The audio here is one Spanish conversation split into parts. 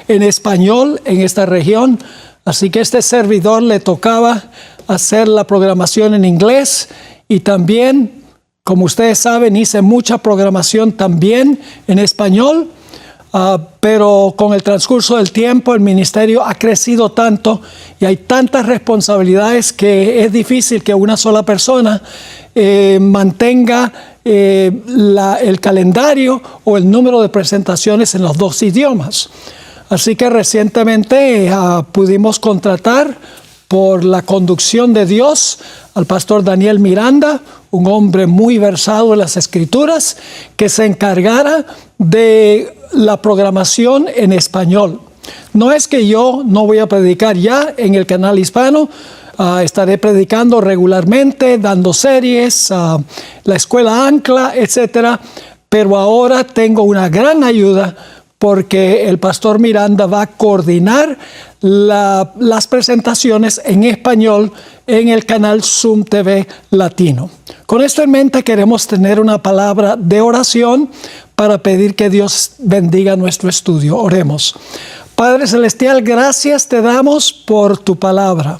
en español en esta región. Así que este servidor le tocaba hacer la programación en inglés y también, como ustedes saben, hice mucha programación también en español. Pero con el transcurso del tiempo el ministerio ha crecido tanto y hay tantas responsabilidades que es difícil que una sola persona mantenga el calendario o el número de presentaciones en los dos idiomas. Así que recientemente pudimos contratar por la conducción de Dios al pastor Daniel Miranda, un hombre muy versado en las Escrituras, que se encargara de la programación en español. No es que yo no voy a predicar ya en el canal hispano, estaré predicando regularmente, dando series, la escuela Ancla, etcétera, pero ahora tengo una gran ayuda porque el pastor Miranda va a coordinar las presentaciones en español en el canal Zoom TV Latino. Con esto en mente queremos tener una palabra de oración para pedir que Dios bendiga nuestro estudio. Oremos. Padre Celestial, gracias te damos por tu palabra,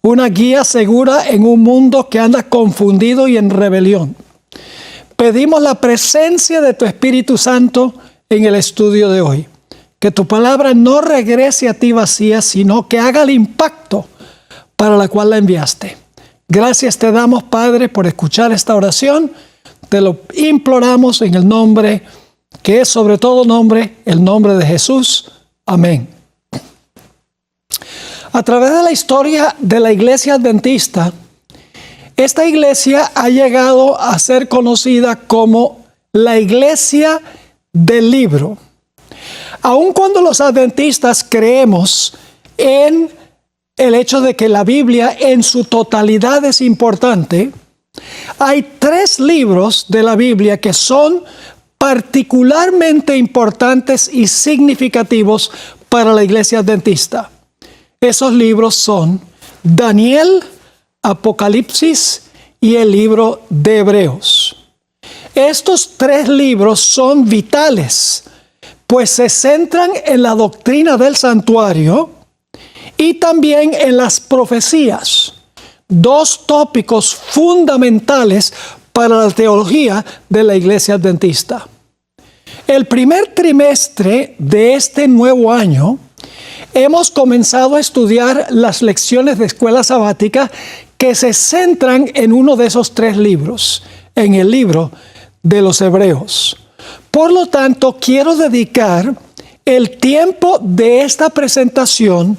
una guía segura en un mundo que anda confundido y en rebelión. Pedimos la presencia de tu Espíritu Santo en el estudio de hoy. Que tu palabra no regrese a ti vacía, sino que haga el impacto para la cual la enviaste. Gracias te damos, Padre, por escuchar esta oración. Te lo imploramos en el nombre que es sobre todo nombre, el nombre de Jesús. Amén. A través de la historia de la Iglesia Adventista, esta iglesia ha llegado a ser conocida como la Iglesia del Libro. Aun cuando los adventistas creemos en el hecho de que la Biblia en su totalidad es importante, hay 3 libros de la Biblia que son particularmente importantes y significativos para la iglesia adventista. Esos libros son Daniel, Apocalipsis y el libro de Hebreos. Estos 3 libros son vitales, pues se centran en la doctrina del santuario y también en las profecías, 2 tópicos fundamentales para la teología de la iglesia adventista. El primer trimestre de este nuevo año hemos comenzado a estudiar las lecciones de escuela sabática que se centran en uno de esos 3 libros, en el libro de los Hebreos. Por lo tanto, quiero dedicar el tiempo de esta presentación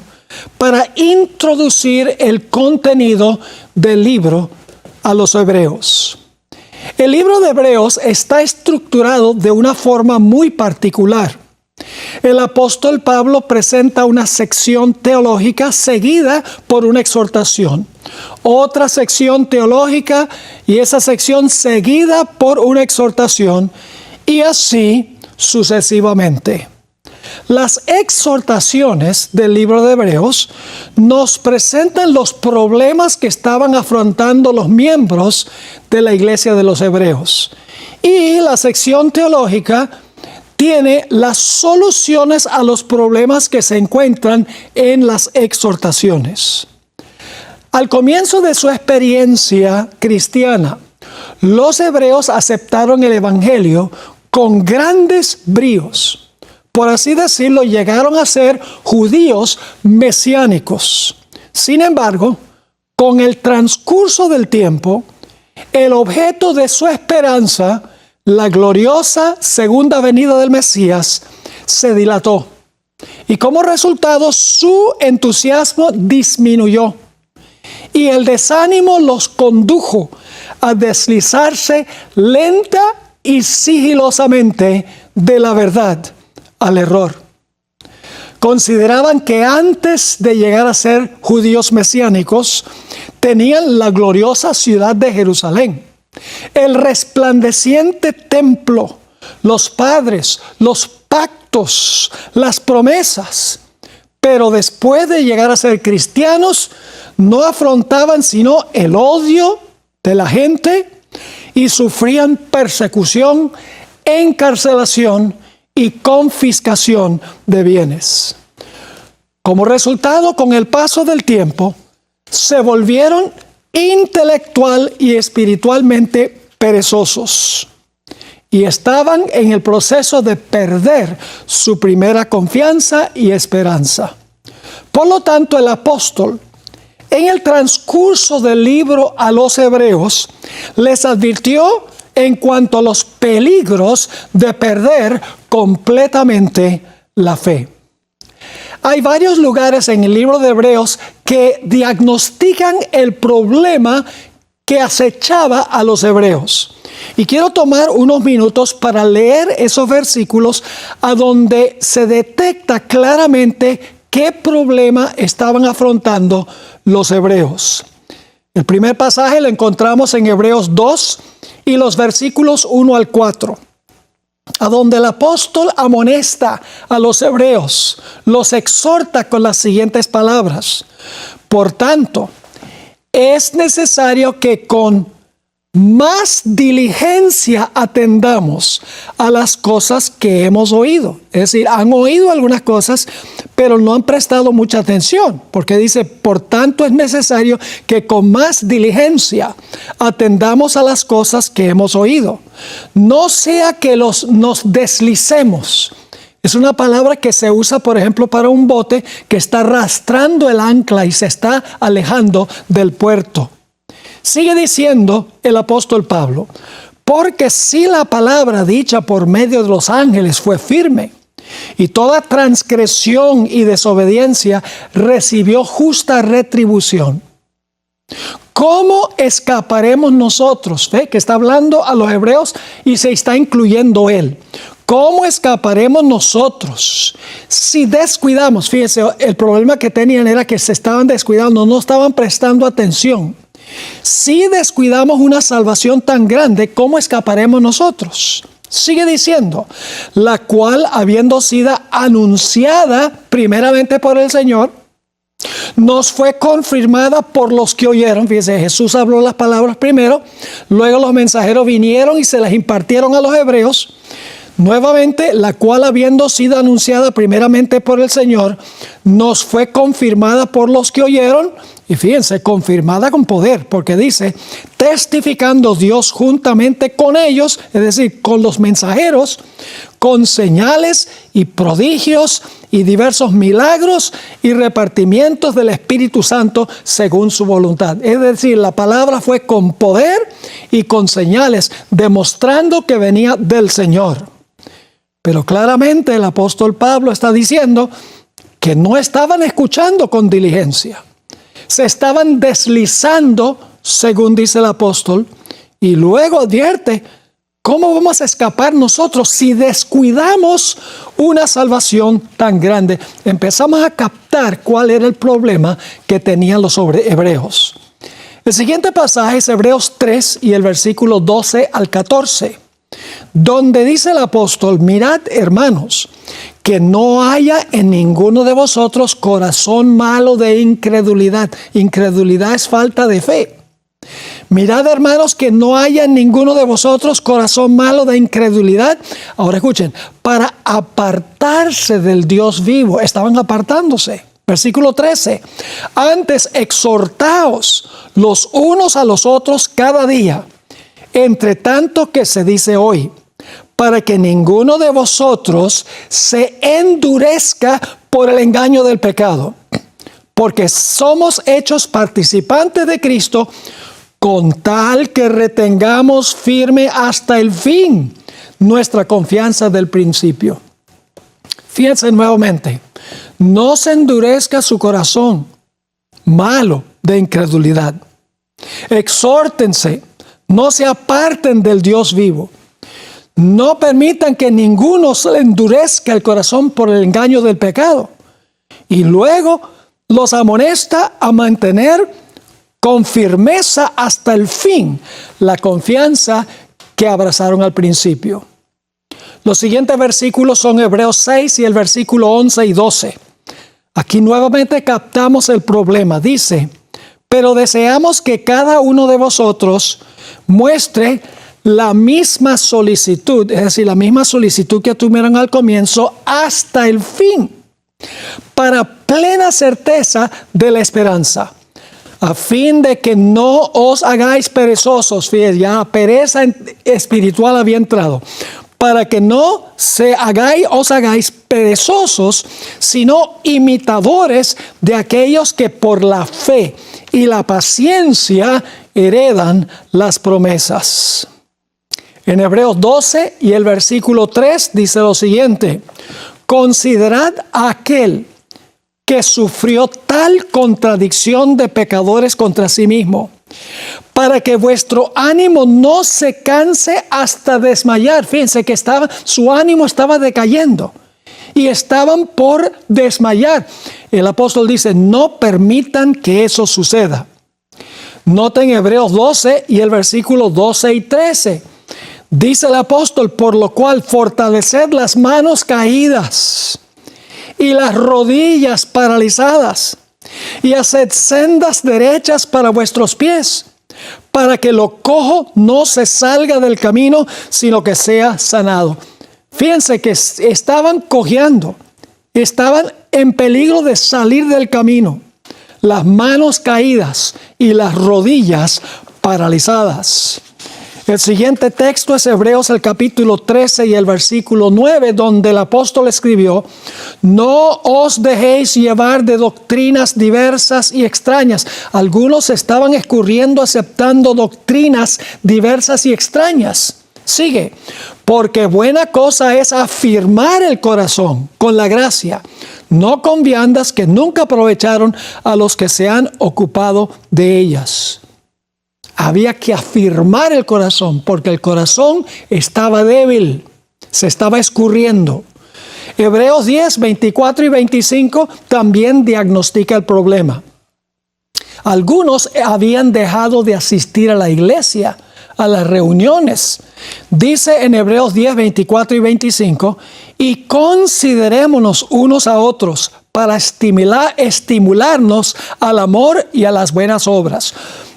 para introducir el contenido del libro a los Hebreos. El libro de Hebreos está estructurado de una forma muy particular. El apóstol Pablo presenta una sección teológica seguida por una exhortación, otra sección teológica y esa sección seguida por una exhortación, y así sucesivamente. Las exhortaciones del libro de Hebreos nos presentan los problemas que estaban afrontando los miembros de la iglesia de los Hebreos. Y la sección teológica tiene las soluciones a los problemas que se encuentran en las exhortaciones. Al comienzo de su experiencia cristiana, los hebreos aceptaron el evangelio con grandes bríos. Por así decirlo, llegaron a ser judíos mesiánicos. Sin embargo, con el transcurso del tiempo, el objeto de su esperanza, la gloriosa segunda venida del Mesías, se dilató. Y como resultado, su entusiasmo disminuyó. Y el desánimo los condujo a deslizarse lenta y sigilosamente de la verdad al error. Consideraban que antes de llegar a ser judíos mesiánicos, tenían la gloriosa ciudad de Jerusalén, el resplandeciente templo, los padres, los pactos, las promesas. Pero después de llegar a ser cristianos, no afrontaban sino el odio de la gente y sufrían persecución, encarcelación y confiscación de bienes. Como resultado, con el paso del tiempo, se volvieron intelectual y espiritualmente perezosos y estaban en el proceso de perder su primera confianza y esperanza. Por lo tanto, el apóstol, en el transcurso del libro a los hebreos, les advirtió en cuanto a los peligros de perder completamente la fe. Hay varios lugares en el libro de Hebreos que diagnostican el problema que acechaba a los hebreos. Y quiero tomar unos minutos para leer esos versículos a donde se detecta claramente qué problema estaban afrontando los hebreos. El primer pasaje lo encontramos en Hebreos 2 y los versículos 1 al 4. A donde el apóstol amonesta a los hebreos, los exhorta con las siguientes palabras. Por tanto, es necesario que con más diligencia atendamos a las cosas que hemos oído. Es decir, han oído algunas cosas, pero no han prestado mucha atención, porque dice, por tanto es necesario que con más diligencia atendamos a las cosas que hemos oído. No sea que nos deslicemos. Es una palabra que se usa, por ejemplo, para un bote que está arrastrando el ancla y se está alejando del puerto. Sigue diciendo el apóstol Pablo, porque si la palabra dicha por medio de los ángeles fue firme, y toda transgresión y desobediencia recibió justa retribución, ¿cómo escaparemos nosotros? ¿Ve? Que está hablando a los hebreos y se está incluyendo él. ¿Cómo escaparemos nosotros si descuidamos? Fíjense, el problema que tenían era que se estaban descuidando, no estaban prestando atención. Si descuidamos una salvación tan grande, ¿cómo escaparemos nosotros? Sigue diciendo, la cual habiendo sido anunciada primeramente por el Señor, nos fue confirmada por los que oyeron. Fíjense, Jesús habló las palabras primero, luego los mensajeros vinieron y se las impartieron a los hebreos. Nuevamente, la cual habiendo sido anunciada primeramente por el Señor, nos fue confirmada por los que oyeron. Y fíjense, confirmada con poder, porque dice, testificando Dios juntamente con ellos, es decir, con los mensajeros, con señales y prodigios y diversos milagros y repartimientos del Espíritu Santo según su voluntad. Es decir, la palabra fue con poder y con señales, demostrando que venía del Señor. Pero claramente el apóstol Pablo está diciendo que no estaban escuchando con diligencia. Se estaban deslizando, según dice el apóstol, y luego advierte, ¿cómo vamos a escapar nosotros si descuidamos una salvación tan grande? Empezamos a captar cuál era el problema que tenían los hebreos. El siguiente pasaje es Hebreos 3 y el versículo 12 al 14, donde dice el apóstol, mirad, hermanos, que no haya en ninguno de vosotros corazón malo de incredulidad. Incredulidad es falta de fe. Mirad, hermanos, que no haya en ninguno de vosotros corazón malo de incredulidad. Ahora escuchen, para apartarse del Dios vivo. Estaban apartándose. Versículo 13. Antes exhortaos los unos a los otros cada día, entre tanto que se dice hoy, para que ninguno de vosotros se endurezca por el engaño del pecado, porque somos hechos participantes de Cristo, con tal que retengamos firme hasta el fin nuestra confianza del principio. Fíjense nuevamente, no se endurezca su corazón malo de incredulidad. Exhórtense, no se aparten del Dios vivo. No permitan que ninguno se le endurezca el corazón por el engaño del pecado. Y luego los amonesta a mantener con firmeza hasta el fin la confianza que abrazaron al principio. Los siguientes versículos son Hebreos 6 y el versículo 11 y 12. Aquí nuevamente captamos el problema. Dice, pero deseamos que cada uno de vosotros muestre la misma solicitud, es decir, la misma solicitud que tuvieron al comienzo hasta el fin, para plena certeza de la esperanza, a fin de que no os hagáis perezosos. Fíjense, ya pereza espiritual había entrado. Para que no os hagáis perezosos, sino imitadores de aquellos que por la fe y la paciencia heredan las promesas. En Hebreos 12 y el versículo 3 dice lo siguiente: considerad a aquel que sufrió tal contradicción de pecadores contra sí mismo, para que vuestro ánimo no se canse hasta desmayar. Fíjense que su ánimo estaba decayendo y estaban por desmayar. El apóstol dice: no permitan que eso suceda. Noten Hebreos 12 y el versículo 12 y 13. Dice el apóstol: por lo cual fortaleced las manos caídas y las rodillas paralizadas, y haced sendas derechas para vuestros pies, para que lo cojo no se salga del camino, sino que sea sanado. Fíjense que estaban cojeando, estaban en peligro de salir del camino, las manos caídas y las rodillas paralizadas. El siguiente texto es Hebreos el capítulo 13 y el versículo 9, donde el apóstol escribió: no os dejéis llevar de doctrinas diversas y extrañas. Algunos estaban escurriendo aceptando doctrinas diversas y extrañas. Sigue: porque buena cosa es afirmar el corazón con la gracia, no con viandas que nunca aprovecharon a los que se han ocupado de ellas. Había que afirmar el corazón, porque el corazón estaba débil, se estaba escurriendo. Hebreos 10, 24 y 25 también diagnostica el problema. Algunos habían dejado de asistir a la iglesia, a las reuniones. Dice en Hebreos 10, 24 y 25: y considerémonos unos a otros para estimularnos al amor y a las buenas obras,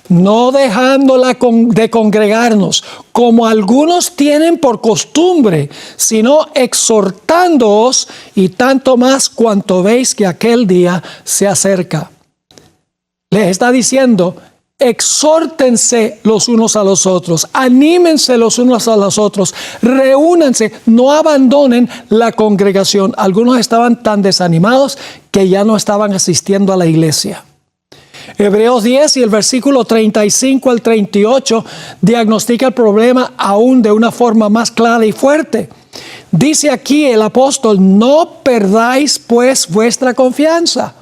no dejándola de congregarnos, como algunos tienen por costumbre, sino exhortándoos, y tanto más cuanto veis que aquel día se acerca. Les está diciendo: exhórtense los unos a los otros, anímense los unos a los otros, reúnanse, no abandonen la congregación. Algunos estaban tan desanimados que ya no estaban asistiendo a la iglesia. Hebreos 10 y el versículo 35 al 38 diagnostica el problema aún de una forma más clara y fuerte. Dice aquí el apóstol: no perdáis pues vuestra confianza.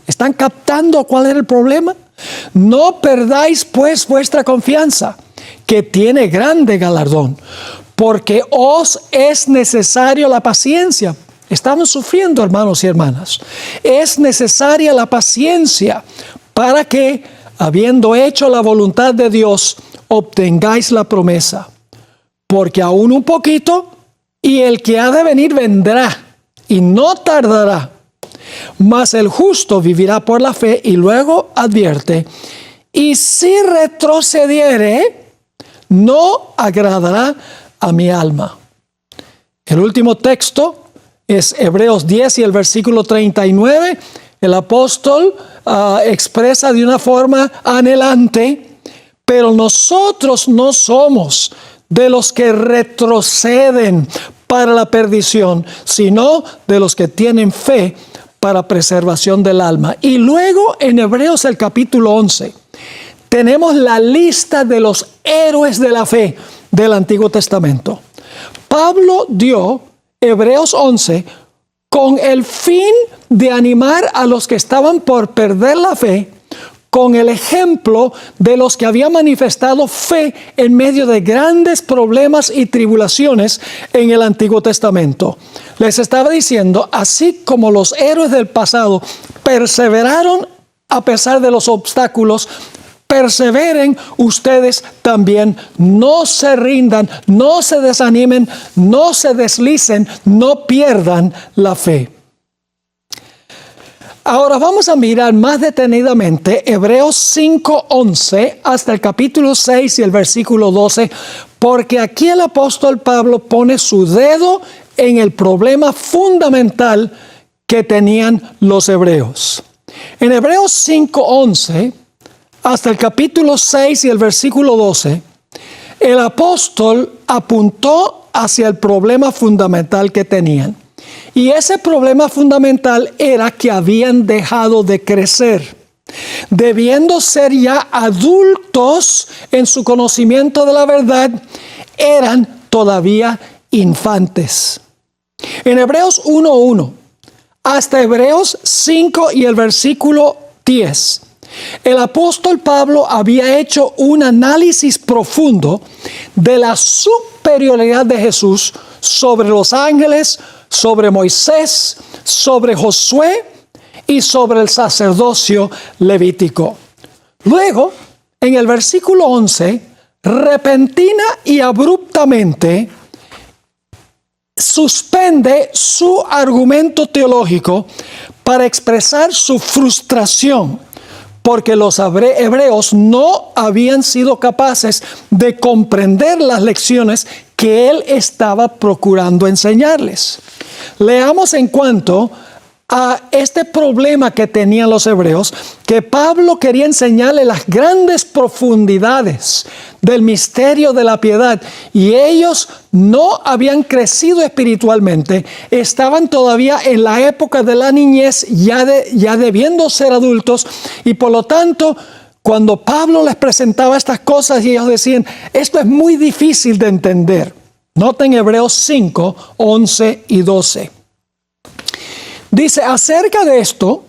¿Están captando cuál era el problema? No perdáis pues vuestra confianza, que tiene grande galardón, porque os es necesario la paciencia. Estamos sufriendo, hermanos y hermanas. Es necesaria la paciencia para que, habiendo hecho la voluntad de Dios, obtengáis la promesa. Porque aún un poquito, y el que ha de venir vendrá, y no tardará. Mas el justo vivirá por la fe. Y luego advierte: y si retrocediere, no agradará a mi alma. El último texto es Hebreos 10 y el versículo 39. El apóstol expresa de una forma anhelante: pero nosotros no somos de los que retroceden para la perdición, sino de los que tienen fe para preservación del alma. Y luego en Hebreos el capítulo 11 tenemos la lista de los héroes de la fe del Antiguo Testamento. Pablo dio Hebreos 11 con el fin de animar a los que estaban por perder la fe, con el ejemplo de los que habían manifestado fe en medio de grandes problemas y tribulaciones en el Antiguo Testamento. Les estaba diciendo: así como los héroes del pasado perseveraron a pesar de los obstáculos, perseveren ustedes también. No se rindan, no se desanimen, no se deslicen, no pierdan la fe. Ahora vamos a mirar más detenidamente Hebreos 5:11 hasta el capítulo 6 y el versículo 12, porque aquí el apóstol Pablo pone su dedo en el problema fundamental que tenían los hebreos. En Hebreos 5:11 hasta el capítulo 6 y el versículo 12, el apóstol apuntó hacia el problema fundamental que tenían. Y ese problema fundamental era que habían dejado de crecer. Debiendo ser ya adultos en su conocimiento de la verdad, eran todavía infantes. En Hebreos 1:1 hasta Hebreos 5 y el versículo 10, el apóstol Pablo había hecho un análisis profundo de la superioridad de Jesús sobre los ángeles, sobre Moisés, sobre Josué y sobre el sacerdocio levítico. Luego, en el versículo 11, repentina y abruptamente suspende su argumento teológico para expresar su frustración porque los hebreos no habían sido capaces de comprender las lecciones que él estaba procurando enseñarles. Leamos en cuanto a este problema que tenían los hebreos, que Pablo quería enseñarle las grandes profundidades del misterio de la piedad, y ellos no habían crecido espiritualmente, estaban todavía en la época de la niñez, ya debiendo ser adultos, y por lo tanto, cuando Pablo les presentaba estas cosas, y ellos decían, esto es muy difícil de entender. Noten Hebreos 5, 11 y 12. Dice, acerca de esto,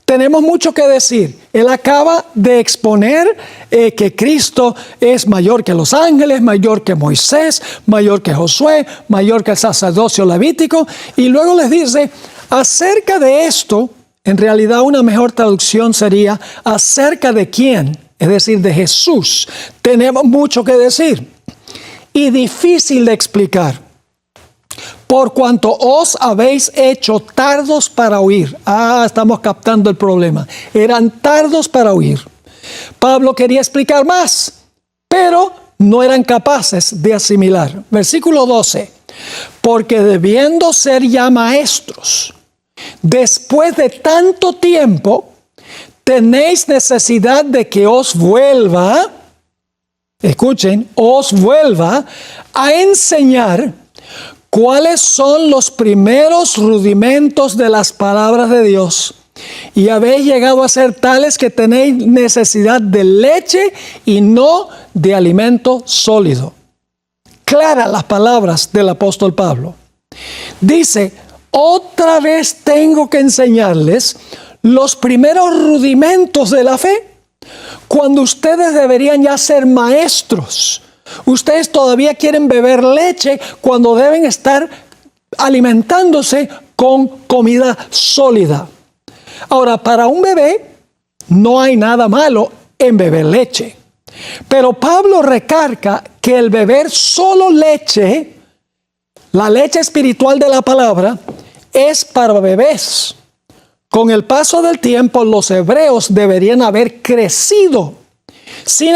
tenemos mucho que decir. Él acaba de exponer que Cristo es mayor que los ángeles, mayor que Moisés, mayor que Josué, mayor que el sacerdocio levítico. Y luego les dice, acerca de esto, en realidad una mejor traducción sería, acerca de quién, es decir, de Jesús, tenemos mucho que decir. Y difícil de explicar. Por cuanto os habéis hecho tardos para oír. Estamos captando el problema. Eran tardos para oír. Pablo quería explicar más, pero no eran capaces de asimilar. Versículo 12. Porque debiendo ser ya maestros, después de tanto tiempo, tenéis necesidad de que os vuelva, escuchen, os vuelva a enseñar ¿cuáles son los primeros rudimentos de las palabras de Dios? Y habéis llegado a ser tales que tenéis necesidad de leche y no de alimento sólido. Claras las palabras del apóstol Pablo. Dice, otra vez tengo que enseñarles los primeros rudimentos de la fe, cuando ustedes deberían ya ser maestros. Ustedes todavía quieren beber leche cuando deben estar alimentándose con comida sólida. Ahora, para un bebé no hay nada malo en beber leche. Pero Pablo recarga que el beber solo leche, la leche espiritual de la palabra, es para bebés. Con el paso del tiempo, los hebreos deberían haber crecido. Sin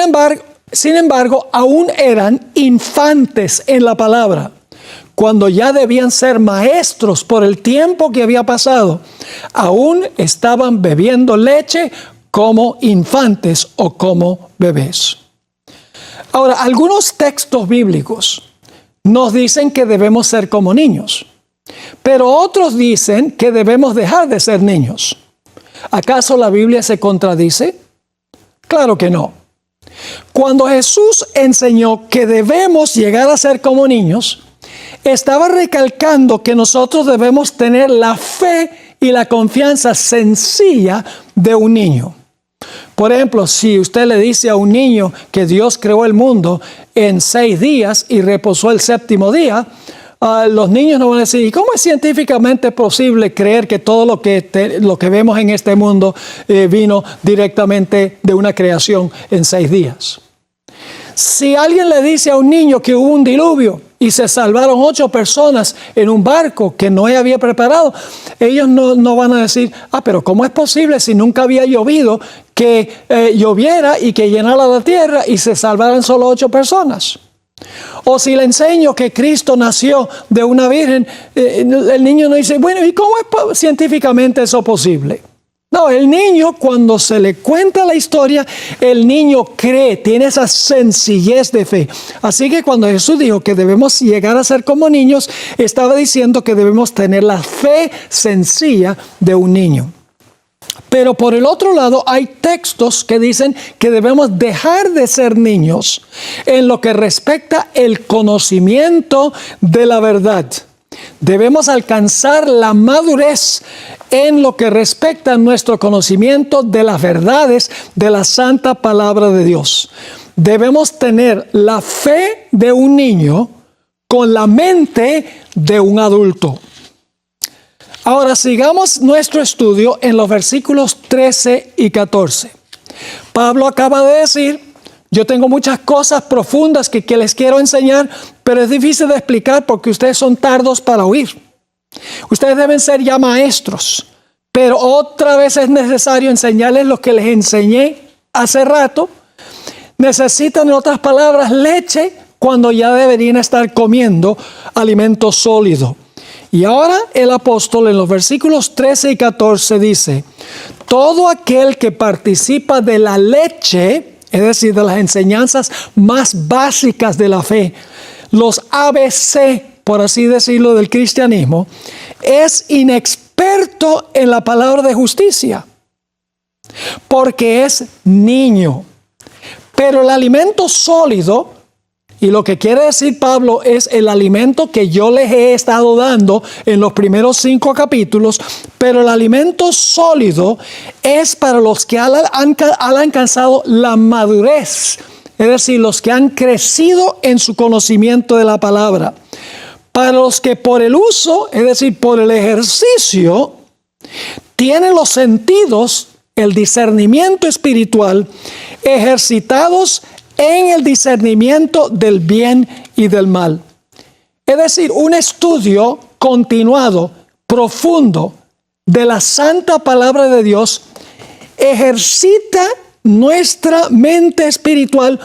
embargo, aún eran infantes en la palabra, cuando ya debían ser maestros por el tiempo que había pasado. Aún estaban bebiendo leche como infantes o como bebés. Ahora, algunos textos bíblicos nos dicen que debemos ser como niños, pero otros dicen que debemos dejar de ser niños. ¿Acaso la Biblia se contradice? Claro que no. Cuando Jesús enseñó que debemos llegar a ser como niños, estaba recalcando que nosotros debemos tener la fe y la confianza sencilla de un niño. Por ejemplo, si usted le dice a un niño que Dios creó el mundo en 6 días y reposó el 7º día, los niños no van a decir, ¿y cómo es científicamente posible creer que todo lo que vemos en este mundo vino directamente de una creación en 6 días? Si alguien le dice a un niño que hubo un diluvio y se salvaron 8 personas en un barco que Noé había preparado, ellos no van a decir, pero ¿cómo es posible si nunca había llovido que lloviera y que llenara la tierra y se salvaran solo 8 personas? O si le enseño que Cristo nació de una virgen, el niño no dice, bueno, ¿y cómo es científicamente eso posible? No, el niño, cuando se le cuenta la historia, el niño cree, tiene esa sencillez de fe. Así que cuando Jesús dijo que debemos llegar a ser como niños, estaba diciendo que debemos tener la fe sencilla de un niño. Pero por el otro lado, hay textos que dicen que debemos dejar de ser niños en lo que respecta el conocimiento de la verdad. Debemos alcanzar la madurez en lo que respecta a nuestro conocimiento de las verdades de la santa palabra de Dios. Debemos tener la fe de un niño con la mente de un adulto. Ahora sigamos nuestro estudio en los versículos 13 y 14. Pablo acaba de decir, yo tengo muchas cosas profundas que les quiero enseñar, pero es difícil de explicar porque ustedes son tardos para oír. Ustedes deben ser ya maestros, pero otra vez es necesario enseñarles lo que les enseñé hace rato. Necesitan, en otras palabras, leche cuando ya deberían estar comiendo alimento sólido. Y ahora el apóstol en los versículos 13 y 14 dice, todo aquel que participa de la leche, es decir, de las enseñanzas más básicas de la fe, los ABC, por así decirlo, del cristianismo, es inexperto en la palabra de justicia, porque es niño. Pero el alimento sólido, y lo que quiere decir Pablo es el alimento que yo les he estado dando en los primeros 5 capítulos, pero el alimento sólido es para los que han alcanzado la madurez, es decir, los que han crecido en su conocimiento de la palabra. Para los que por el uso, es decir, por el ejercicio, tienen los sentidos, el discernimiento espiritual, ejercitados en el discernimiento del bien y del mal. Es decir, un estudio continuado, profundo de la santa palabra de Dios ejercita nuestra mente espiritual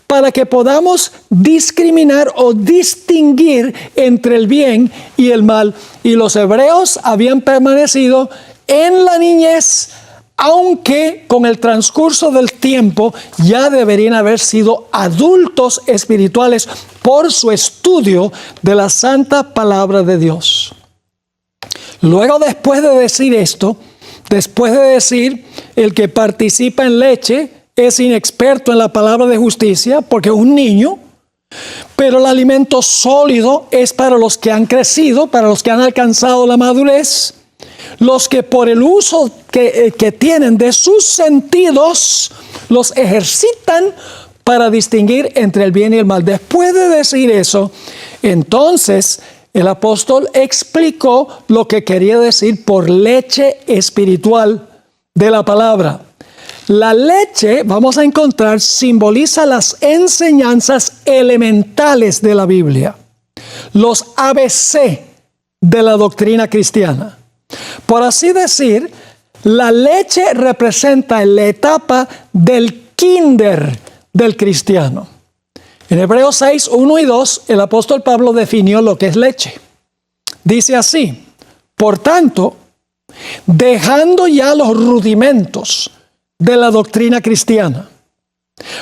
para que podamos discriminar o distinguir entre el bien y el mal. Y los hebreos habían permanecido en la niñez, aunque con el transcurso del tiempo ya deberían haber sido adultos espirituales por su estudio de la santa palabra de Dios. Luego, después de decir esto, después de decir el que participa en leche es inexperto en la palabra de justicia porque es un niño, pero el alimento sólido es para los que han crecido, para los que han alcanzado la madurez, los que por el uso que tienen de sus sentidos los ejercitan para distinguir entre el bien y el mal. Después de decir eso, entonces el apóstol explicó lo que quería decir por leche espiritual de la palabra. La leche, vamos a encontrar, simboliza las enseñanzas elementales de la Biblia, los ABC de la doctrina cristiana. Por así decir, la leche representa la etapa del kinder del cristiano. En Hebreos 6, 1 y 2, el apóstol Pablo definió lo que es leche. Dice así, por tanto, dejando ya los rudimentos de la doctrina cristiana,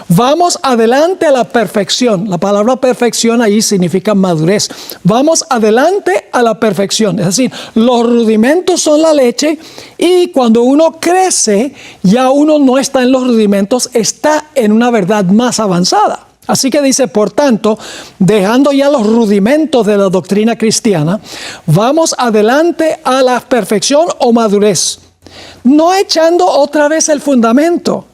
vamos adelante a la perfección. La palabra perfección ahí significa madurez. Vamos adelante a la perfección. Es decir, los rudimentos son la leche y cuando uno crece, ya uno no está en los rudimentos, está en una verdad más avanzada. Así que dice, por tanto, dejando ya los rudimentos de la doctrina cristiana, vamos adelante a la perfección o madurez. No echando otra vez el fundamento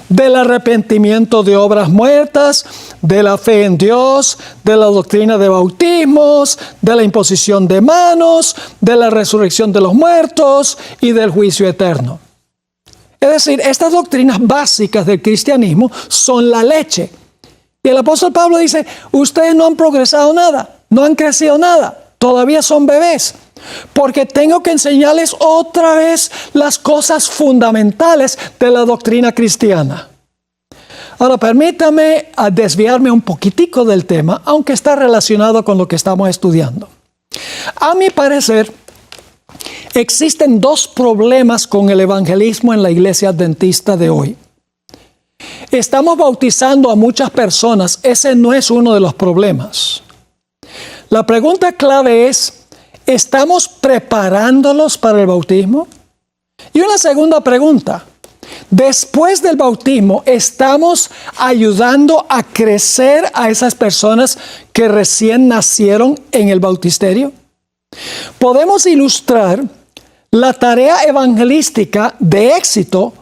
del arrepentimiento de obras muertas, de la fe en Dios, de la doctrina de bautismos, de la imposición de manos, de la resurrección de los muertos y del juicio eterno. Es decir, estas doctrinas básicas del cristianismo son la leche. Y el apóstol Pablo dice, ustedes no han progresado nada, no han crecido nada, todavía son bebés. Porque tengo que enseñarles otra vez las cosas fundamentales de la doctrina cristiana. Ahora, permítame desviarme un poquitico del tema, aunque está relacionado con lo que estamos estudiando. A mi parecer, existen dos problemas con el evangelismo en la iglesia adventista de hoy. Estamos bautizando a muchas personas. Ese no es uno de los problemas. La pregunta clave es, ¿estamos preparándolos para el bautismo? Y una segunda pregunta. Después del bautismo, ¿estamos ayudando a crecer a esas personas que recién nacieron en el bautisterio? Podemos ilustrar la tarea evangelística de éxito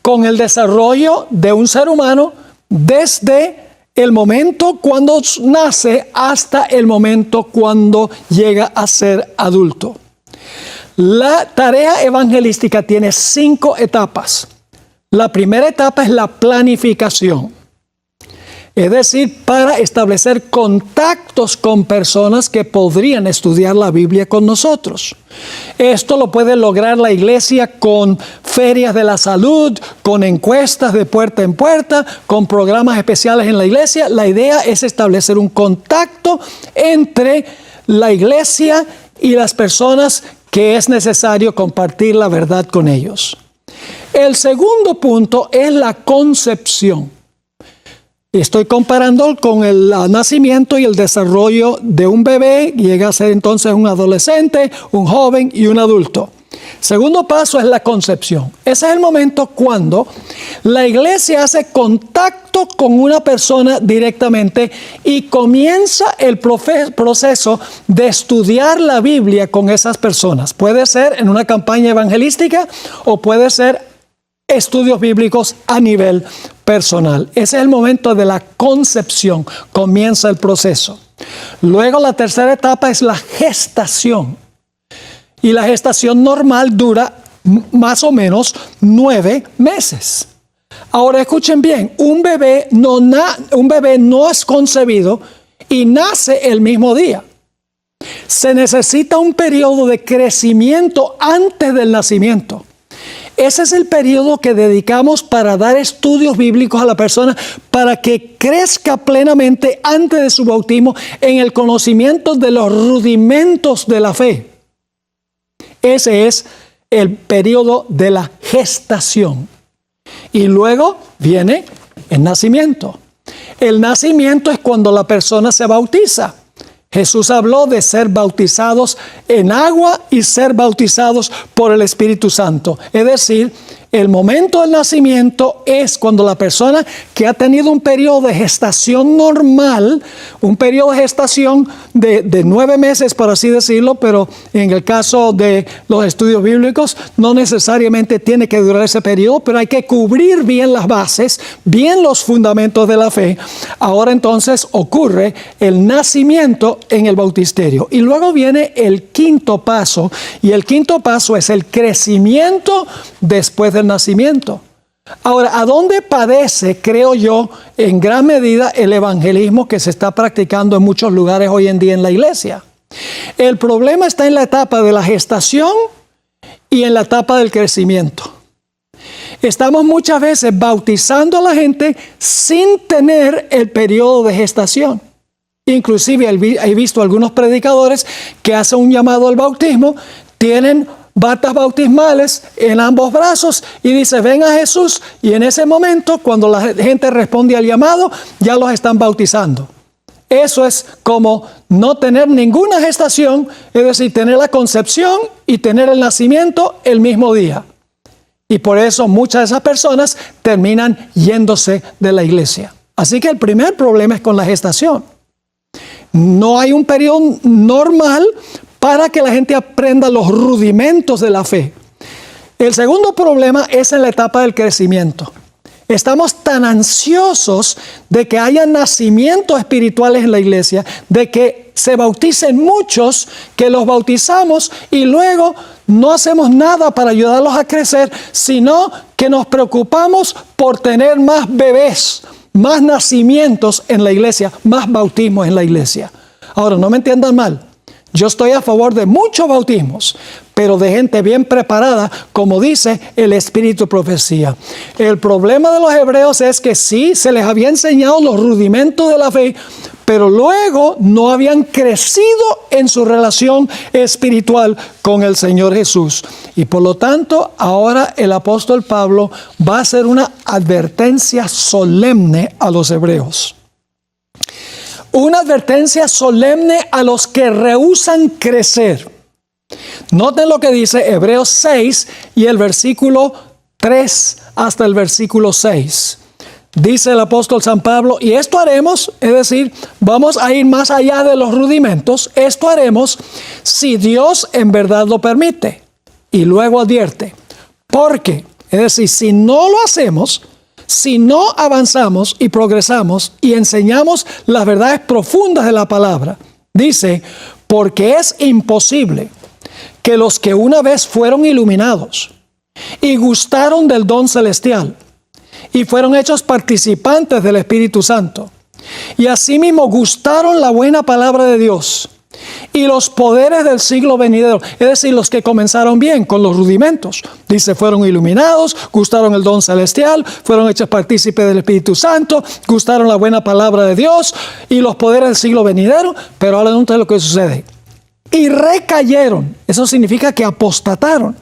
con el desarrollo de un ser humano desde el momento cuando nace hasta el momento cuando llega a ser adulto. La tarea evangelística tiene 5 etapas. La primera etapa es la planificación. Es decir, para establecer contactos con personas que podrían estudiar la Biblia con nosotros. Esto lo puede lograr la iglesia con ferias de la salud, con encuestas de puerta en puerta, con programas especiales en la iglesia. La idea es establecer un contacto entre la iglesia y las personas que es necesario compartir la verdad con ellos. El segundo punto es la concepción. Estoy comparando con el nacimiento y el desarrollo de un bebé. Llega a ser entonces un adolescente, un joven y un adulto. Segundo paso es la concepción. Ese es el momento cuando la iglesia hace contacto con una persona directamente y comienza el proceso de estudiar la Biblia con esas personas. Puede ser en una campaña evangelística o puede ser estudios bíblicos a nivel personal. Ese es el momento de la concepción. Comienza el proceso. Luego la tercera etapa es la gestación. Y la gestación normal dura más o menos 9 meses. Ahora escuchen bien, un bebé no es concebido y nace el mismo día. Se necesita un periodo de crecimiento antes del nacimiento. Ese es el periodo que dedicamos para dar estudios bíblicos a la persona para que crezca plenamente antes de su bautismo en el conocimiento de los rudimentos de la fe. Ese es el periodo de la gestación. Y luego viene el nacimiento. El nacimiento es cuando la persona se bautiza. Jesús habló de ser bautizados en agua y ser bautizados por el Espíritu Santo. Es decir, el momento del nacimiento es cuando la persona que ha tenido un periodo de gestación normal, un periodo de gestación de 9 meses, por así decirlo, pero en el caso de los estudios bíblicos no necesariamente tiene que durar ese periodo, pero hay que cubrir bien las bases, bien los fundamentos de la fe. Ahora entonces ocurre el nacimiento en el bautisterio. Y luego viene el quinto paso, y el quinto paso es el crecimiento después del nacimiento. Ahora, ¿a dónde padece, creo yo, en gran medida el evangelismo que se está practicando en muchos lugares hoy en día en la iglesia? El problema está en la etapa de la gestación y en la etapa del crecimiento. Estamos muchas veces bautizando a la gente sin tener el periodo de gestación. Inclusive he visto algunos predicadores que hacen un llamado al bautismo, tienen batas bautismales en ambos brazos y dice, ven a Jesús, y en ese momento cuando la gente responde al llamado ya los están bautizando. Eso es como no tener ninguna gestación, es decir, tener la concepción y tener el nacimiento el mismo día. Y por eso muchas de esas personas terminan yéndose de la iglesia. Así que el primer problema es con la gestación. No hay un periodo normal para que la gente aprenda los rudimentos de la fe. El segundo problema es en la etapa del crecimiento. Estamos tan ansiosos de que haya nacimientos espirituales en la iglesia, de que se bauticen muchos, que los bautizamos y luego no hacemos nada para ayudarlos a crecer, sino que nos preocupamos por tener más bebés, más nacimientos en la iglesia, más bautismos en la iglesia. Ahora, no me entiendan mal. Yo estoy a favor de muchos bautismos, pero de gente bien preparada, como dice el Espíritu de Profecía. El problema de los hebreos es que sí, se les había enseñado los rudimentos de la fe, pero luego no habían crecido en su relación espiritual con el Señor Jesús. Y por lo tanto, ahora el apóstol Pablo va a hacer una advertencia solemne a los hebreos. Una advertencia solemne a los que rehúsan crecer. Noten lo que dice Hebreos 6 y el versículo 3 hasta el versículo 6. Dice el apóstol San Pablo, y esto haremos, es decir, vamos a ir más allá de los rudimentos, esto haremos si Dios en verdad lo permite. Y luego advierte, porque, es decir, si no lo hacemos, si no avanzamos y progresamos y enseñamos las verdades profundas de la palabra, dice, porque es imposible que los que una vez fueron iluminados y gustaron del don celestial y fueron hechos participantes del Espíritu Santo y asimismo gustaron la buena palabra de Dios y los poderes del siglo venidero, es decir, los que comenzaron bien con los rudimentos. Dice, fueron iluminados, gustaron el don celestial, fueron hechos partícipes del Espíritu Santo, gustaron la buena palabra de Dios y los poderes del siglo venidero. Pero ahora noten lo que sucede. Y recayeron, eso significa que apostataron.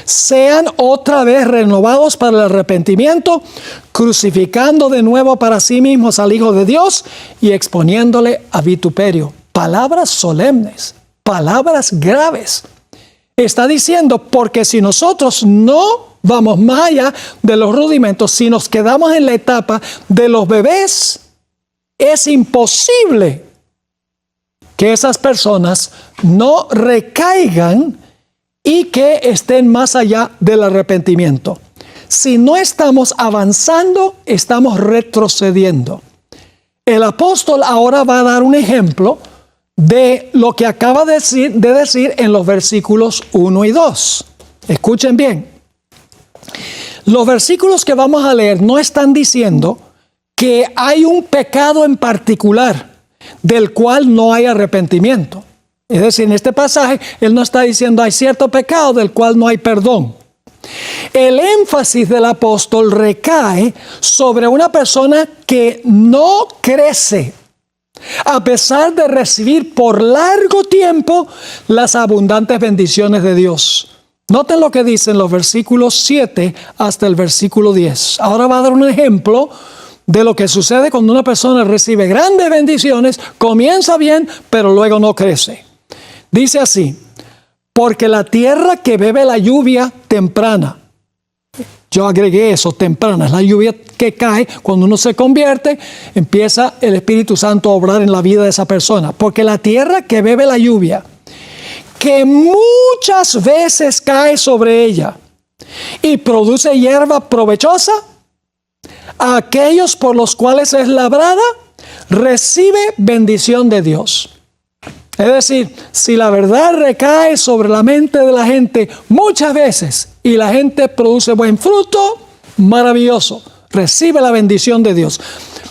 Sean otra vez renovados para el arrepentimiento, crucificando de nuevo para sí mismos al Hijo de Dios y exponiéndole a vituperio. Palabras solemnes, palabras graves. Está diciendo, porque si nosotros no vamos más allá de los rudimentos, si nos quedamos en la etapa de los bebés, es imposible que esas personas no recaigan y que estén más allá del arrepentimiento. Si no estamos avanzando, estamos retrocediendo. El apóstol ahora va a dar un ejemplo de lo que acaba de decir en los versículos 1 y 2. Escuchen bien. Los versículos que vamos a leer no están diciendo que hay un pecado en particular del cual no hay arrepentimiento. Es decir, en este pasaje, él no está diciendo hay cierto pecado del cual no hay perdón. El énfasis del apóstol recae sobre una persona que no crece, a pesar de recibir por largo tiempo las abundantes bendiciones de Dios. Noten lo que dicen los versículos 7 hasta el versículo 10. Ahora va a dar un ejemplo de lo que sucede cuando una persona recibe grandes bendiciones, comienza bien, pero luego no crece. Dice así, porque la tierra que bebe la lluvia temprana, yo agregué eso, temprana, es la lluvia que cae cuando uno se convierte, empieza el Espíritu Santo a obrar en la vida de esa persona. Porque la tierra que bebe la lluvia, que muchas veces cae sobre ella y produce hierba provechosa, aquellos por los cuales es labrada, recibe bendición de Dios. Es decir, si la verdad recae sobre la mente de la gente muchas veces y la gente produce buen fruto, maravilloso, recibe la bendición de Dios.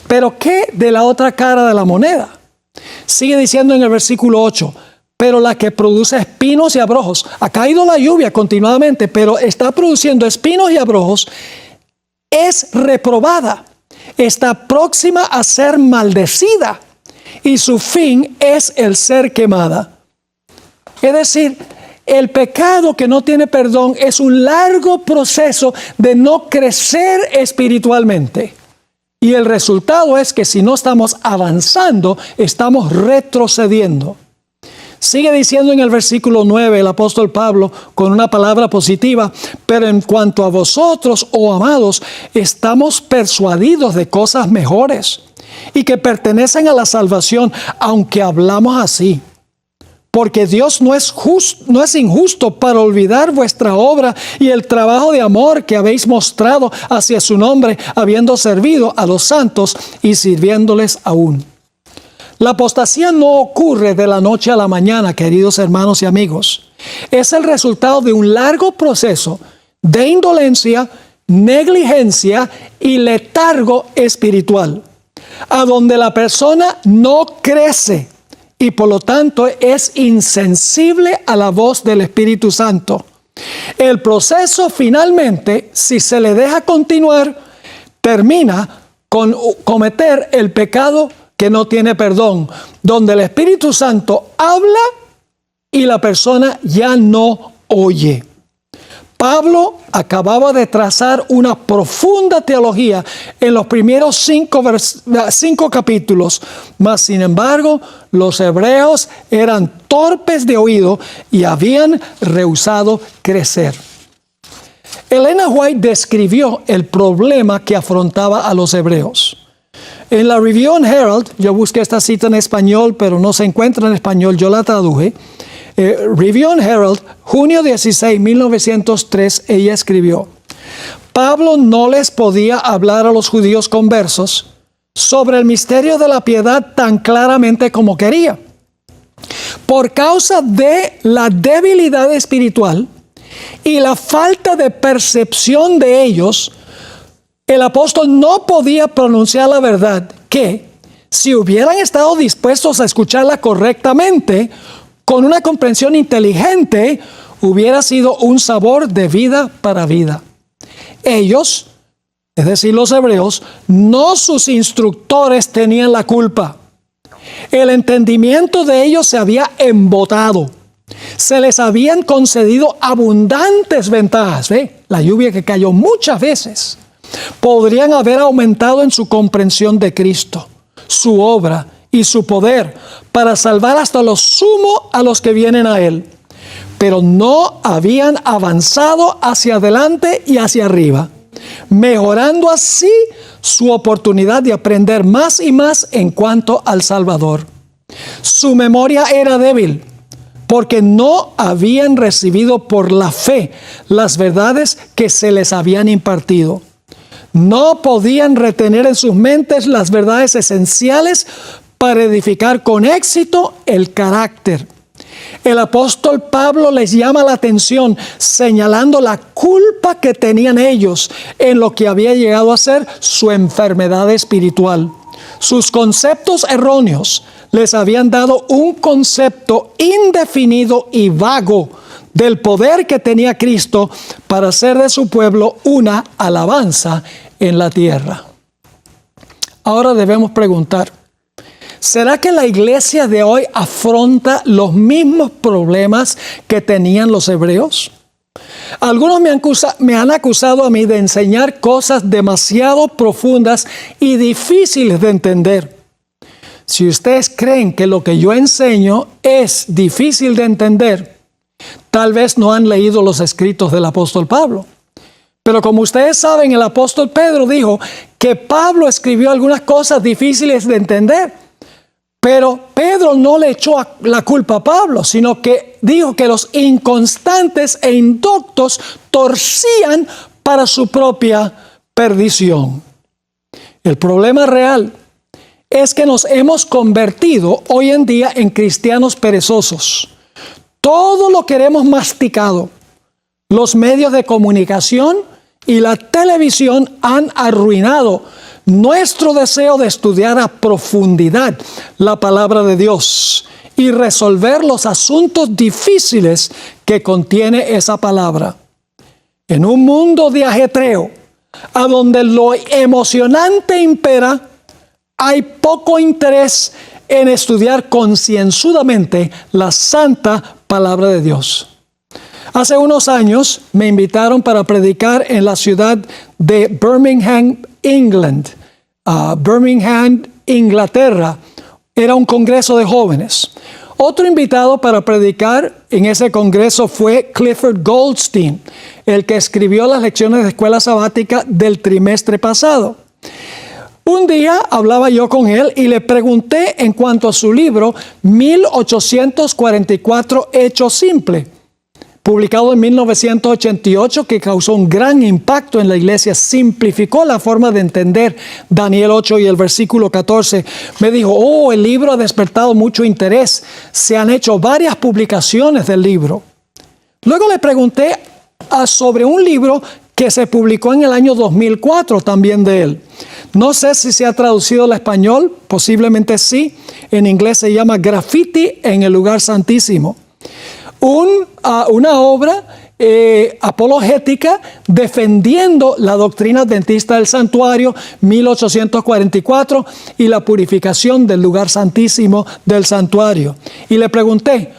Pero ¿qué de la otra cara de la moneda? Sigue diciendo en el versículo 8, pero la que produce espinos y abrojos, ha caído la lluvia continuadamente, pero está produciendo espinos y abrojos, es reprobada, está próxima a ser maldecida. Y su fin es el ser quemada. Es decir, el pecado que no tiene perdón es un largo proceso de no crecer espiritualmente. Y el resultado es que si no estamos avanzando, estamos retrocediendo. Sigue diciendo en el versículo 9 el apóstol Pablo con una palabra positiva, pero en cuanto a vosotros, oh amados, estamos persuadidos de cosas mejores y que pertenecen a la salvación, aunque hablamos así. Porque Dios no es injusto para olvidar vuestra obra y el trabajo de amor que habéis mostrado hacia su nombre, habiendo servido a los santos y sirviéndoles aún. La apostasía no ocurre de la noche a la mañana, queridos hermanos y amigos. Es el resultado de un largo proceso de indolencia, negligencia y letargo espiritual, a donde la persona no crece y por lo tanto es insensible a la voz del Espíritu Santo. El proceso finalmente, si se le deja continuar, termina con cometer el pecado que no tiene perdón, donde el Espíritu Santo habla y la persona ya no oye. Pablo acababa de trazar una profunda teología en los primeros 5 capítulos, mas sin embargo los hebreos eran torpes de oído y habían rehusado crecer. Elena White describió el problema que afrontaba a los hebreos. En la Review and Herald, yo busqué esta cita en español, pero no se encuentra en español, yo la traduje. Review and Herald, junio 16, 1903, ella escribió: Pablo no les podía hablar a los judíos conversos sobre el misterio de la piedad tan claramente como quería. Por causa de la debilidad espiritual y la falta de percepción de ellos, el apóstol no podía pronunciar la verdad que, si hubieran estado dispuestos a escucharla correctamente, con una comprensión inteligente, hubiera sido un sabor de vida para vida. Ellos, es decir, los hebreos, no sus instructores tenían la culpa. El entendimiento de ellos se había embotado. Se les habían concedido abundantes ventajas. La lluvia que cayó muchas veces. Podrían haber aumentado en su comprensión de Cristo, su obra y su poder para salvar hasta lo sumo a los que vienen a Él. Pero no habían avanzado hacia adelante y hacia arriba, mejorando así su oportunidad de aprender más y más en cuanto al Salvador. Su memoria era débil, porque no habían recibido por la fe las verdades que se les habían impartido. No podían retener en sus mentes las verdades esenciales para edificar con éxito el carácter. El apóstol Pablo les llama la atención señalando la culpa que tenían ellos en lo que había llegado a ser su enfermedad espiritual. Sus conceptos erróneos les habían dado un concepto indefinido y vago del poder que tenía Cristo para hacer de su pueblo una alabanza en la tierra. Ahora debemos preguntar: ¿será que la iglesia de hoy afronta los mismos problemas que tenían los hebreos? Algunos me han acusado a mí de enseñar cosas demasiado profundas y difíciles de entender. Si ustedes creen que lo que yo enseño es difícil de entender, tal vez no han leído los escritos del apóstol Pablo. Pero como ustedes saben, el apóstol Pedro dijo que Pablo escribió algunas cosas difíciles de entender. Pero Pedro no le echó la culpa a Pablo, sino que dijo que los inconstantes e indoctos torcían para su propia perdición. El problema real es que nos hemos convertido hoy en día en cristianos perezosos. Todo lo queremos masticado. Los medios de comunicación y la televisión han arruinado nuestro deseo de estudiar a profundidad la palabra de Dios y resolver los asuntos difíciles que contiene esa palabra. En un mundo de ajetreo, a donde lo emocionante impera, hay poco interés en estudiar concienzudamente la santa palabra de Dios. Hace unos años me invitaron para predicar en la ciudad de Birmingham, England. Birmingham, Inglaterra. Era un congreso de jóvenes. Otro invitado para predicar en ese congreso fue Clifford Goldstein, el que escribió las lecciones de escuela sabática del trimestre pasado. Un día hablaba yo con él y le pregunté en cuanto a su libro 1844 Hecho Simple, publicado en 1988, que causó un gran impacto en la iglesia, simplificó la forma de entender Daniel 8 y el versículo 14. Me dijo: el libro ha despertado mucho interés. Se han hecho varias publicaciones del libro. Luego le pregunté sobre un libro que se publicó en el año 2004 también de él. No sé si se ha traducido al español, posiblemente sí. En inglés se llama Graffiti en el lugar santísimo. Una obra apologética defendiendo la doctrina adventista del santuario, 1844, y la purificación del lugar santísimo del santuario. Y le pregunté,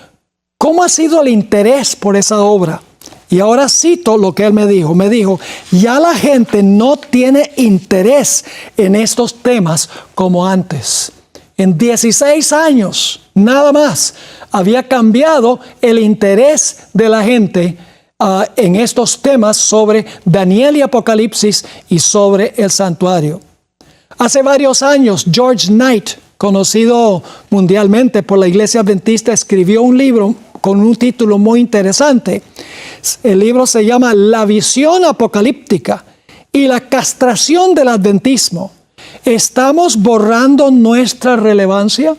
¿cómo ha sido el interés por esa obra? Y ahora cito lo que él me dijo. Me dijo, ya la gente no tiene interés en estos temas como antes. En 16 años, nada más, había cambiado el interés de la gente en estos temas sobre Daniel y Apocalipsis y sobre el santuario. Hace varios años, George Knight, conocido mundialmente por la Iglesia Adventista, escribió un libro con un título muy interesante. El libro se llama La visión apocalíptica y la castración del adventismo. ¿Estamos borrando nuestra relevancia?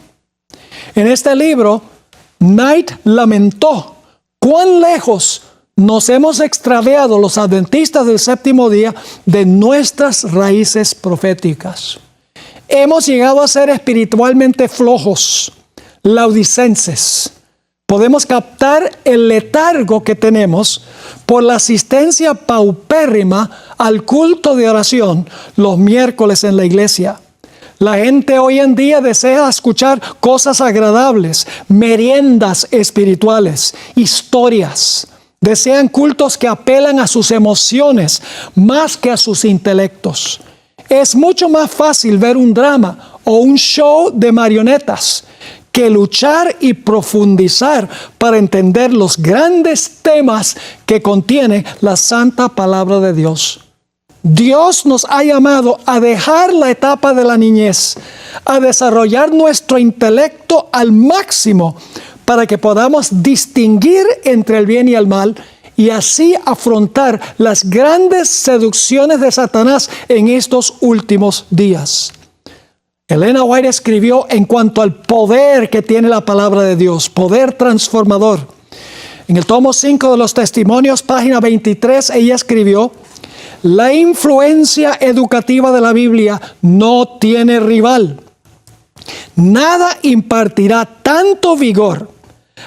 En este libro, Knight lamentó cuán lejos nos hemos extraviado los adventistas del séptimo día de nuestras raíces proféticas. Hemos llegado a ser espiritualmente flojos, laodicenses. Podemos captar el letargo que tenemos por la asistencia paupérrima al culto de oración los miércoles en la iglesia. La gente hoy en día desea escuchar cosas agradables, meriendas espirituales, historias. Desean cultos que apelan a sus emociones más que a sus intelectos. Es mucho más fácil ver un drama o un show de marionetas que luchar y profundizar para entender los grandes temas que contiene la santa palabra de Dios. Dios nos ha llamado a dejar la etapa de la niñez, a desarrollar nuestro intelecto al máximo para que podamos distinguir entre el bien y el mal y así afrontar las grandes seducciones de Satanás en estos últimos días. Elena White escribió en cuanto al poder que tiene la palabra de Dios, poder transformador. En el tomo 5 de los Testimonios, página 23, ella escribió, la influencia educativa de la Biblia no tiene rival. Nada impartirá tanto vigor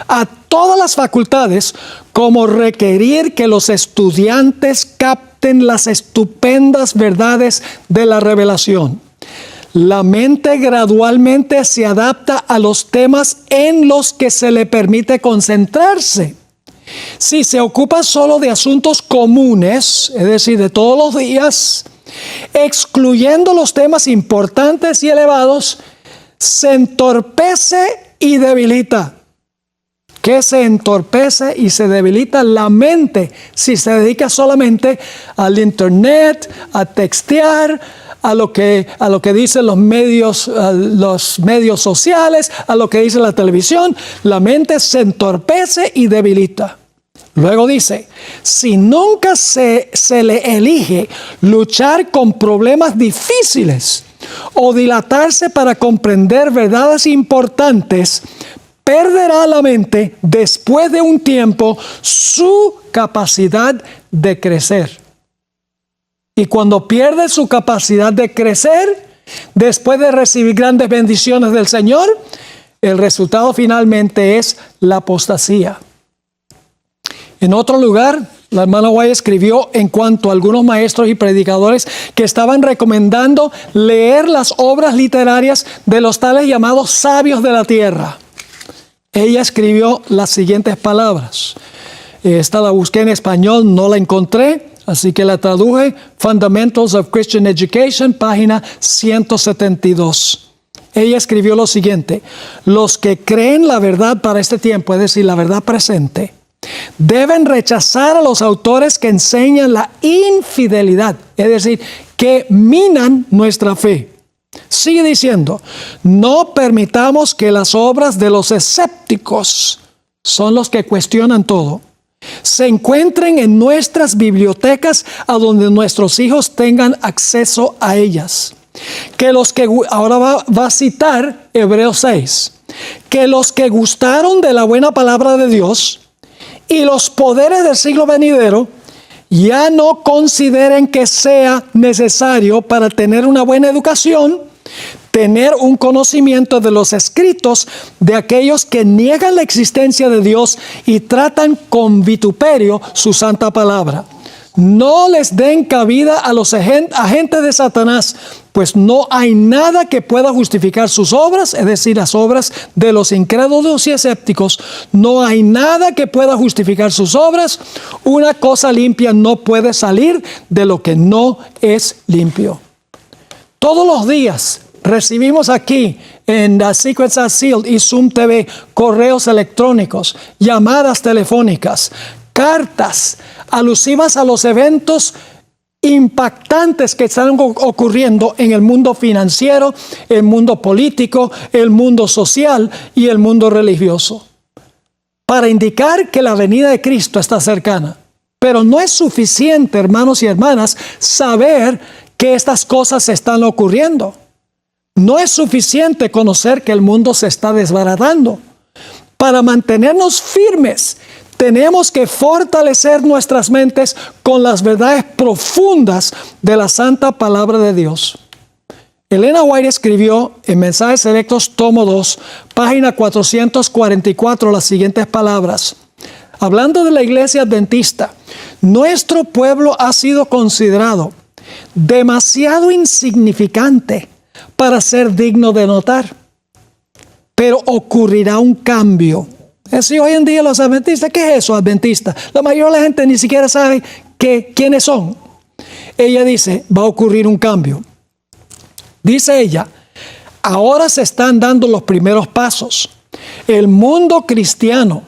a todas las facultades como requerir que los estudiantes capten las estupendas verdades de la revelación. La mente gradualmente se adapta a los temas en los que se le permite concentrarse. Si se ocupa solo de asuntos comunes, es decir, de todos los días, excluyendo los temas importantes y elevados, se entorpece y debilita. ¿Qué se entorpece y se debilita? La mente, si se dedica solamente al internet, a textear, a lo que dicen los medios sociales, a lo que dice la televisión, la mente se entorpece y debilita. Luego dice, si nunca se le elige luchar con problemas difíciles o dilatarse para comprender verdades importantes, perderá la mente después de un tiempo su capacidad de crecer. Y cuando pierde su capacidad de crecer, después de recibir grandes bendiciones del Señor, el resultado finalmente es la apostasía. En otro lugar, la hermana White escribió en cuanto a algunos maestros y predicadores que estaban recomendando leer las obras literarias de los tales llamados sabios de la tierra. Ella escribió las siguientes palabras. Esta la busqué en español, no la encontré, así que la traduje. Fundamentals of Christian Education, página 172. Ella escribió lo siguiente: los que creen la verdad para este tiempo, es decir, la verdad presente, deben rechazar a los autores que enseñan la infidelidad, es decir, que minan nuestra fe. Sigue diciendo, no permitamos que las obras de los escépticos, son los que cuestionan todo, se encuentren en nuestras bibliotecas a donde nuestros hijos tengan acceso a ellas. Que los que, ahora va a citar Hebreos 6, que los que gustaron de la buena palabra de Dios y los poderes del siglo venidero Ya no consideren que sea necesario para tener una buena educación, tener un conocimiento de los escritos de aquellos que niegan la existencia de Dios y tratan con vituperio su santa palabra. No les den cabida a los agentes de Satanás, pues no hay nada que pueda justificar sus obras, es decir, las obras de los incrédulos y escépticos. No hay nada que pueda justificar sus obras. Una cosa limpia no puede salir de lo que no es limpio. Todos los días recibimos aquí en The Secrets Are Sealed y Zoom TV correos electrónicos, llamadas telefónicas, cartas alusivas a los eventos impactantes que están ocurriendo en el mundo financiero, el mundo político, el mundo social y el mundo religioso, para indicar que la venida de Cristo está cercana. Pero no es suficiente, hermanos y hermanas, saber que estas cosas están ocurriendo. No es suficiente conocer que el mundo se está desbaratando. Para mantenernos firmes, tenemos que fortalecer nuestras mentes con las verdades profundas de la santa palabra de Dios. Elena White escribió en Mensajes Selectos, tomo 2, página 444, las siguientes palabras. Hablando de la iglesia adventista, nuestro pueblo ha sido considerado demasiado insignificante para ser digno de notar. Pero ocurrirá un cambio. Es decir, hoy en día los adventistas, ¿qué es eso, adventista? La mayoría de la gente ni siquiera sabe quiénes son. Ella dice, va a ocurrir un cambio. Dice ella, ahora se están dando los primeros pasos. El mundo cristiano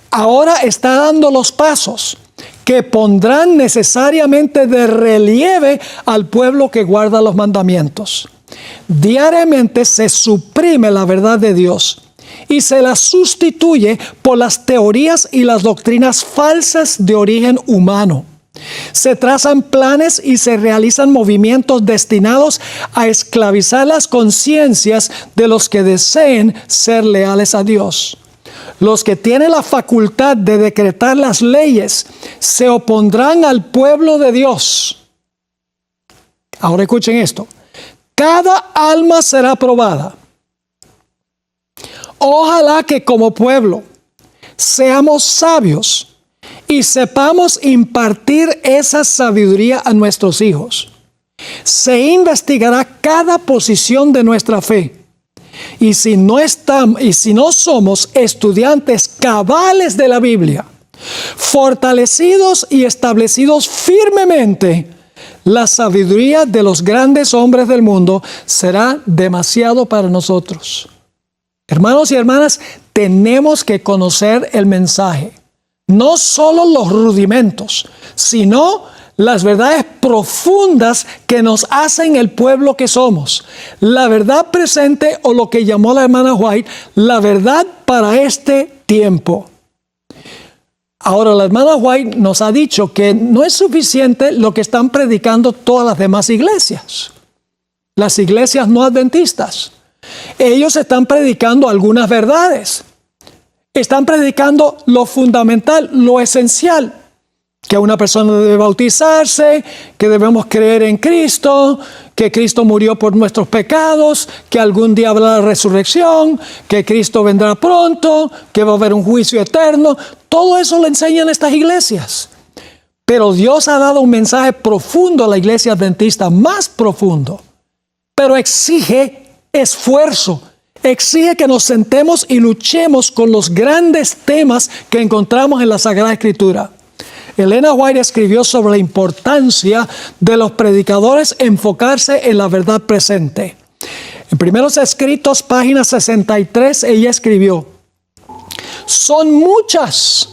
ahora está dando los pasos que pondrán necesariamente de relieve al pueblo que guarda los mandamientos. Diariamente se suprime la verdad de Dios y se la sustituye por las teorías y las doctrinas falsas de origen humano. Se trazan planes y se realizan movimientos destinados a esclavizar las conciencias de los que deseen ser leales a Dios. Los que tienen la facultad de decretar las leyes se opondrán al pueblo de Dios. Ahora escuchen esto. Cada alma será probada. Ojalá que como pueblo seamos sabios y sepamos impartir esa sabiduría a nuestros hijos. Se investigará cada posición de nuestra fe. Y si no somos estudiantes cabales de la Biblia, fortalecidos y establecidos firmemente, la sabiduría de los grandes hombres del mundo será demasiado para nosotros. Hermanos y hermanas, tenemos que conocer el mensaje. No solo los rudimentos, sino las verdades profundas que nos hacen el pueblo que somos. La verdad presente, o lo que llamó la hermana White, la verdad para este tiempo. Ahora, la hermana White nos ha dicho que no es suficiente lo que están predicando todas las demás iglesias. Las iglesias no adventistas. Ellos están predicando algunas verdades. Están predicando lo fundamental, lo esencial. Que una persona debe bautizarse, que debemos creer en Cristo, que Cristo murió por nuestros pecados, que algún día habrá la resurrección, que Cristo vendrá pronto, que va a haber un juicio eterno. Todo eso lo enseñan estas iglesias. Pero Dios ha dado un mensaje profundo a la iglesia adventista, más profundo. Pero exige esfuerzo, exige que nos sentemos y luchemos con los grandes temas que encontramos en la Sagrada Escritura. Elena White escribió sobre la importancia de los predicadores enfocarse en la verdad presente. En Primeros Escritos, página 63, ella escribió: son muchas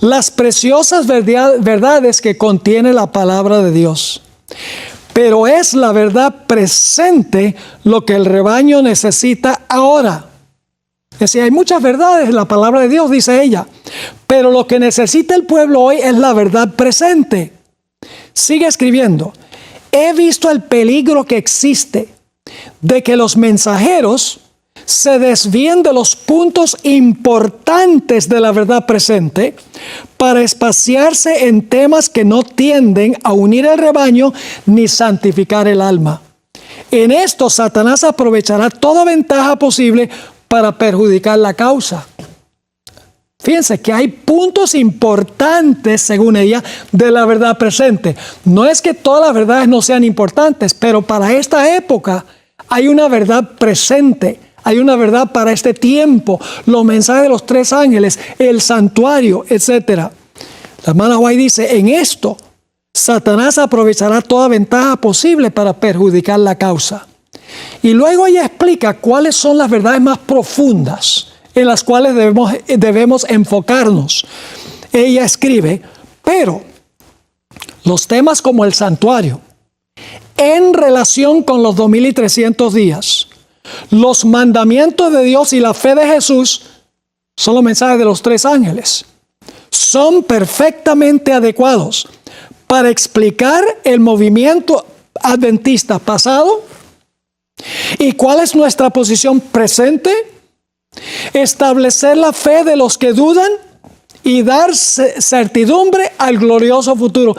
las preciosas verdades que contiene la palabra de Dios, pero es la verdad presente lo que el rebaño necesita ahora. Es decir, hay muchas verdades en la palabra de Dios, dice ella, pero lo que necesita el pueblo hoy es la verdad presente. Sigue escribiendo: he visto el peligro que existe de que los mensajeros se desvíen de los puntos importantes de la verdad presente para espaciarse en temas que no tienden a unir el rebaño ni santificar el alma. En esto Satanás aprovechará toda ventaja posible para perjudicar la causa. Fíjense que hay puntos importantes, según ella, de la verdad presente. No es que todas las verdades no sean importantes, pero para esta época hay una verdad presente. Hay una verdad para este tiempo, los mensajes de los 3 ángeles, el santuario, etc. La hermana White dice, en esto, Satanás aprovechará toda ventaja posible para perjudicar la causa. Y luego ella explica cuáles son las verdades más profundas en las cuales debemos enfocarnos. Ella escribe, pero los temas como el santuario, en relación con los 2300 días, los mandamientos de Dios y la fe de Jesús, son los mensajes de los 3 ángeles. Son perfectamente adecuados para explicar el movimiento adventista pasado y cuál es nuestra posición presente, establecer la fe de los que dudan y dar certidumbre al glorioso futuro.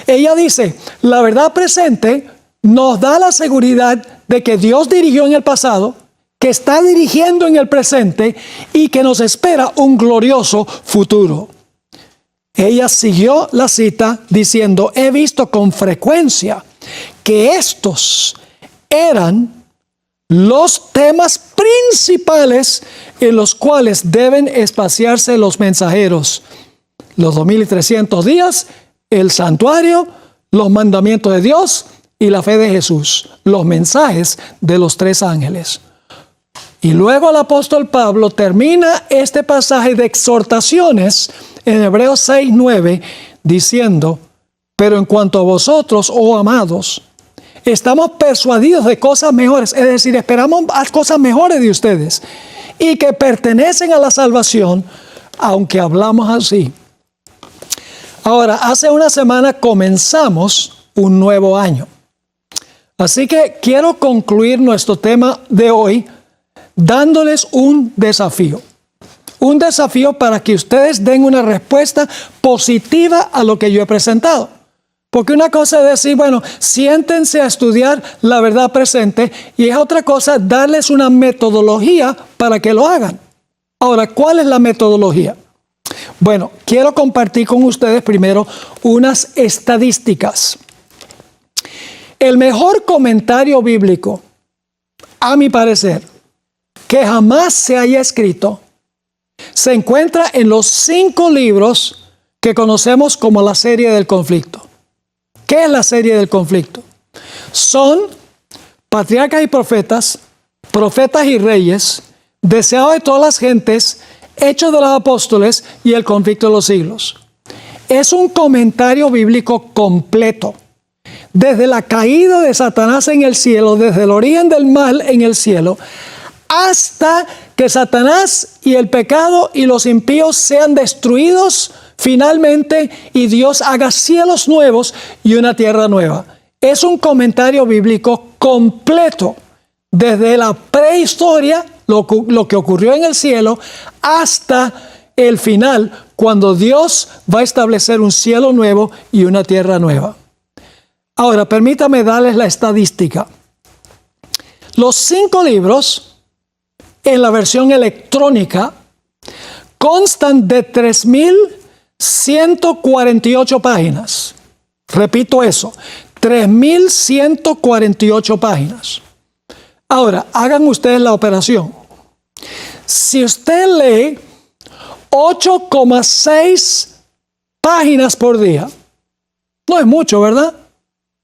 Ella dice, la verdad presente nos da la seguridad de que Dios dirigió en el pasado, que está dirigiendo en el presente y que nos espera un glorioso futuro. Ella siguió la cita diciendo, he visto con frecuencia que estos eran los temas principales en los cuales deben espaciarse los mensajeros. Los 2300 días, el santuario, los mandamientos de Dios y la fe de Jesús, los mensajes de los 3 ángeles. Y luego el apóstol Pablo termina este pasaje de exhortaciones en Hebreos 6:9 diciendo, pero en cuanto a vosotros, oh amados, estamos persuadidos de cosas mejores, es decir, esperamos cosas mejores de ustedes y que pertenecen a la salvación, aunque hablamos así. Ahora, hace una semana comenzamos un nuevo año. Así que quiero concluir nuestro tema de hoy dándoles un desafío. Un desafío para que ustedes den una respuesta positiva a lo que yo he presentado. Porque una cosa es decir, bueno, siéntense a estudiar la verdad presente, y es otra cosa darles una metodología para que lo hagan. Ahora, ¿cuál es la metodología? Bueno, quiero compartir con ustedes primero unas estadísticas. El mejor comentario bíblico, a mi parecer, que jamás se haya escrito, se encuentra en los 5 libros que conocemos como la serie del conflicto. ¿Qué es la serie del conflicto? Son Patriarcas y Profetas, Profetas y Reyes, Deseado de todas las gentes, Hechos de los Apóstoles y el conflicto de los siglos. Es un comentario bíblico completo. Desde la caída de Satanás en el cielo, desde el origen del mal en el cielo, hasta que Satanás y el pecado y los impíos sean destruidos finalmente y Dios haga cielos nuevos y una tierra nueva. Es un comentario bíblico completo, desde la prehistoria, lo que ocurrió en el cielo, hasta el final, cuando Dios va a establecer un cielo nuevo y una tierra nueva. Ahora, permítame darles la estadística. Los 5 libros, en la versión electrónica, constan de 3.148 páginas. Repito eso, 3.148 páginas. Ahora, hagan ustedes la operación. Si usted lee 8,6 páginas por día, no es mucho, ¿verdad?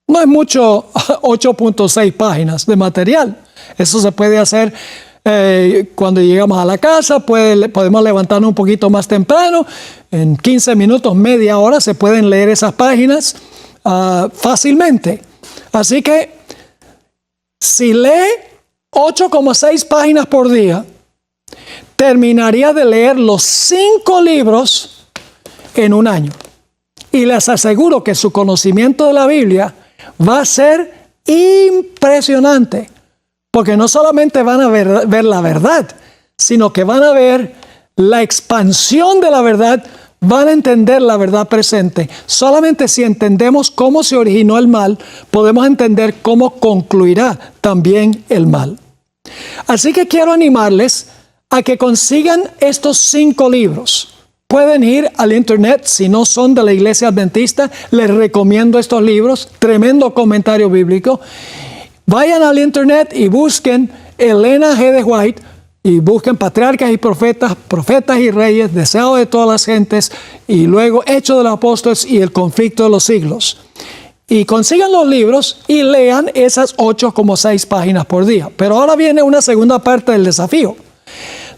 No es mucho 8.6 páginas de material. Eso se puede hacer cuando llegamos a la casa, podemos levantarnos un poquito más temprano. En 15 minutos, media hora, se pueden leer esas páginas fácilmente. Así que, si lee 8,6 páginas por día, terminaría de leer los 5 libros en un año. Y les aseguro que su conocimiento de la Biblia va a ser impresionante, Porque no solamente van a ver la verdad, sino que van a ver la expansión de la verdad, van a entender la verdad presente. Solamente si entendemos cómo se originó el mal, podemos entender cómo concluirá también el mal. Así que quiero animarles a que consigan estos 5 libros. Pueden ir al internet, si no son de la Iglesia Adventista, les recomiendo estos libros, tremendo comentario bíblico. Vayan al internet y busquen Elena G. de White y busquen Patriarcas y Profetas, Profetas y Reyes, Deseo de todas las gentes, y luego Hechos de los Apóstoles y el conflicto de los siglos. Y consigan los libros y lean esas 8,6 páginas por día. Pero ahora viene una segunda parte del desafío.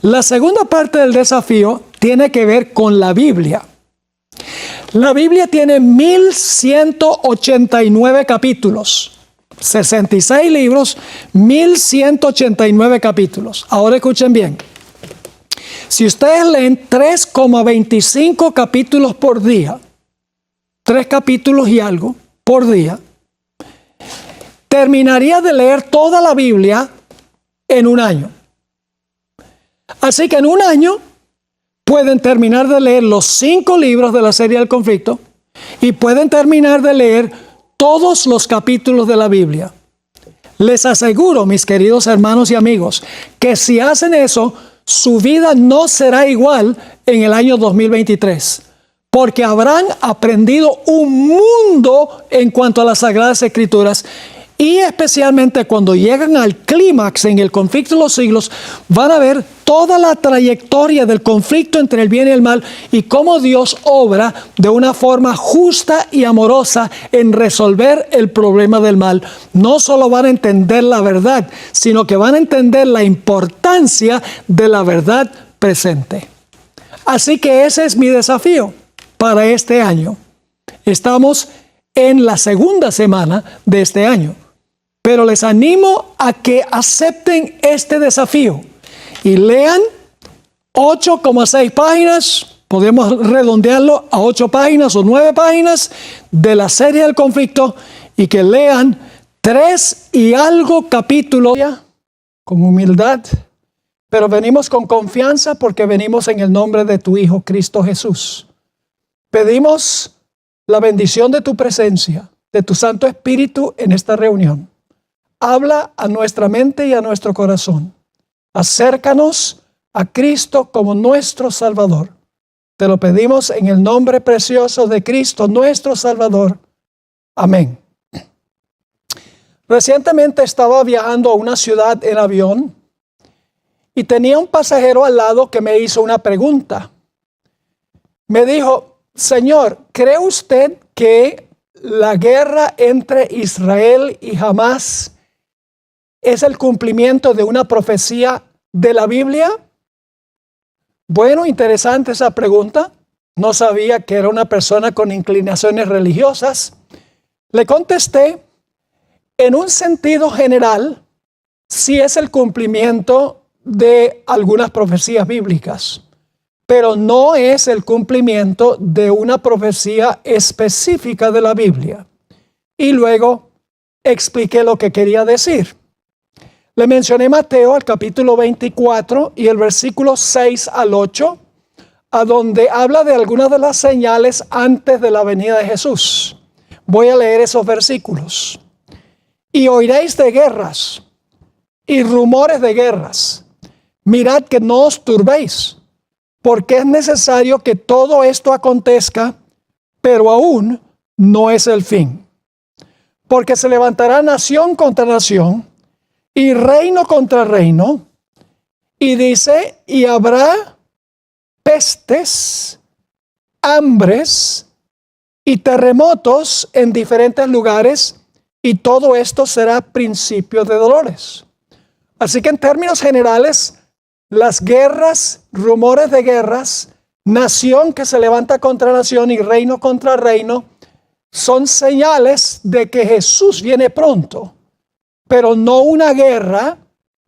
La segunda parte del desafío tiene que ver con la Biblia. La Biblia tiene 1189 capítulos. 66 libros, 1189 capítulos. Ahora escuchen bien. Si ustedes leen 3,25 capítulos por día, 3 capítulos y algo por día, terminaría de leer toda la Biblia en un año. Así que en un año pueden terminar de leer los 5 libros de la serie del conflicto y pueden terminar de leer todos los capítulos de la Biblia. Les aseguro, mis queridos hermanos y amigos, que si hacen eso, su vida no será igual en el año 2023, porque habrán aprendido un mundo en cuanto a las Sagradas Escrituras, y especialmente cuando llegan al clímax en el conflicto de los siglos, van a ver toda la trayectoria del conflicto entre el bien y el mal y cómo Dios obra de una forma justa y amorosa en resolver el problema del mal. No solo van a entender la verdad, sino que van a entender la importancia de la verdad presente. Así que ese es mi desafío para este año. Estamos en la segunda semana de este año. Pero les animo a que acepten este desafío y lean 8,6 páginas, podemos redondearlo a 8 páginas o 9 páginas de la serie del conflicto, y que lean 3 y algo capítulos con humildad, pero venimos con confianza porque venimos en el nombre de tu Hijo Cristo Jesús. Pedimos la bendición de tu presencia, de tu Santo Espíritu en esta reunión. Habla a nuestra mente y a nuestro corazón. Acércanos a Cristo como nuestro Salvador. Te lo pedimos en el nombre precioso de Cristo, nuestro Salvador. Amén. Recientemente estaba viajando a una ciudad en avión y tenía un pasajero al lado que me hizo una pregunta. Me dijo: Señor, ¿cree usted que la guerra entre Israel y Hamás es el cumplimiento de una profecía de la Biblia? Bueno, interesante esa pregunta. No sabía que era una persona con inclinaciones religiosas. Le contesté, en un sentido general, sí es el cumplimiento de algunas profecías bíblicas, pero no es el cumplimiento de una profecía específica de la Biblia. Y luego expliqué lo que quería decir. Le mencioné Mateo, el capítulo 24 y el versículo 6 al 8, a donde habla de algunas de las señales antes de la venida de Jesús. Voy a leer esos versículos. Y oiréis de guerras y rumores de guerras. Mirad que no os turbéis, porque es necesario que todo esto acontezca, pero aún no es el fin. Porque se levantará nación contra nación y reino contra reino, y dice, y habrá pestes, hambres y terremotos en diferentes lugares, y todo esto será principio de dolores. Así que en términos generales, las guerras, rumores de guerras, nación que se levanta contra nación y reino contra reino, son señales de que Jesús viene pronto. Pero no una guerra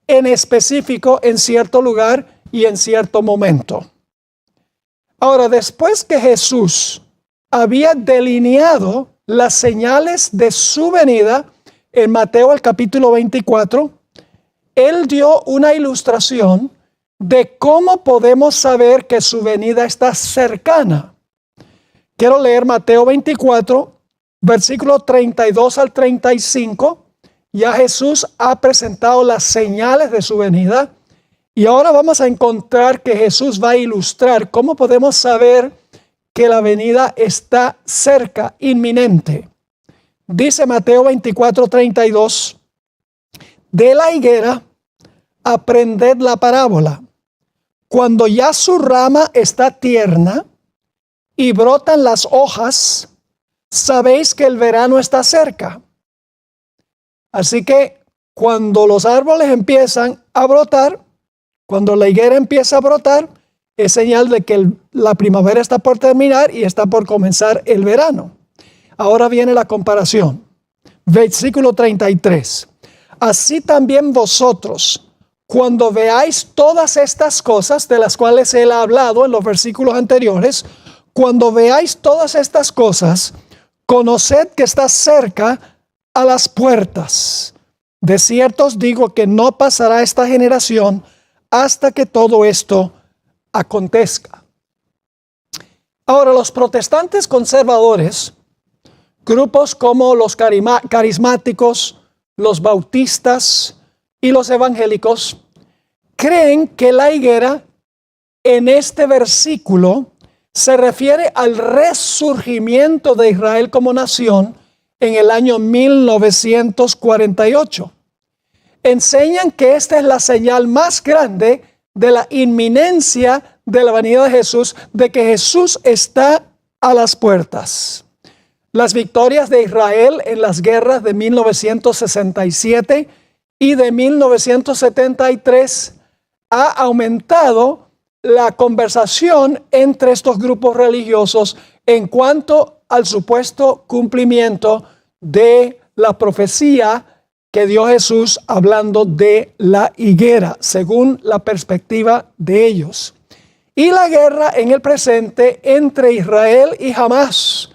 en específico en cierto lugar y en cierto momento. Ahora, después que Jesús había delineado las señales de su venida en Mateo el capítulo 24, Él dio una ilustración de cómo podemos saber que su venida está cercana. Quiero leer Mateo 24, versículo 32 al 35. Ya Jesús ha presentado las señales de su venida. Y ahora vamos a encontrar que Jesús va a ilustrar cómo podemos saber que la venida está cerca, inminente. Dice Mateo 24, 32. De la higuera, aprended la parábola. Cuando ya su rama está tierna y brotan las hojas, sabéis que el verano está cerca. Así que cuando los árboles empiezan a brotar, cuando la higuera empieza a brotar, es señal de que la primavera está por terminar y está por comenzar el verano. Ahora viene la comparación. Versículo 33. Así también vosotros, cuando veáis todas estas cosas de las cuales él ha hablado en los versículos anteriores, cuando veáis todas estas cosas, conoced que está cerca a las puertas. De cierto os digo que no pasará esta generación hasta que todo esto acontezca. Ahora, los protestantes conservadores, grupos como los carismáticos, los bautistas y los evangélicos, creen que la higuera en este versículo se refiere al resurgimiento de Israel como nación en el año 1948. Enseñan que esta es la señal más grande de la inminencia de la venida de Jesús, de que Jesús está a las puertas. Las victorias de Israel en las guerras de 1967 y de 1973 ha aumentado la conversación entre estos grupos religiosos en cuanto al supuesto cumplimiento de la profecía que dio Jesús hablando de la higuera, según la perspectiva de ellos. Y la guerra en el presente entre Israel y Hamás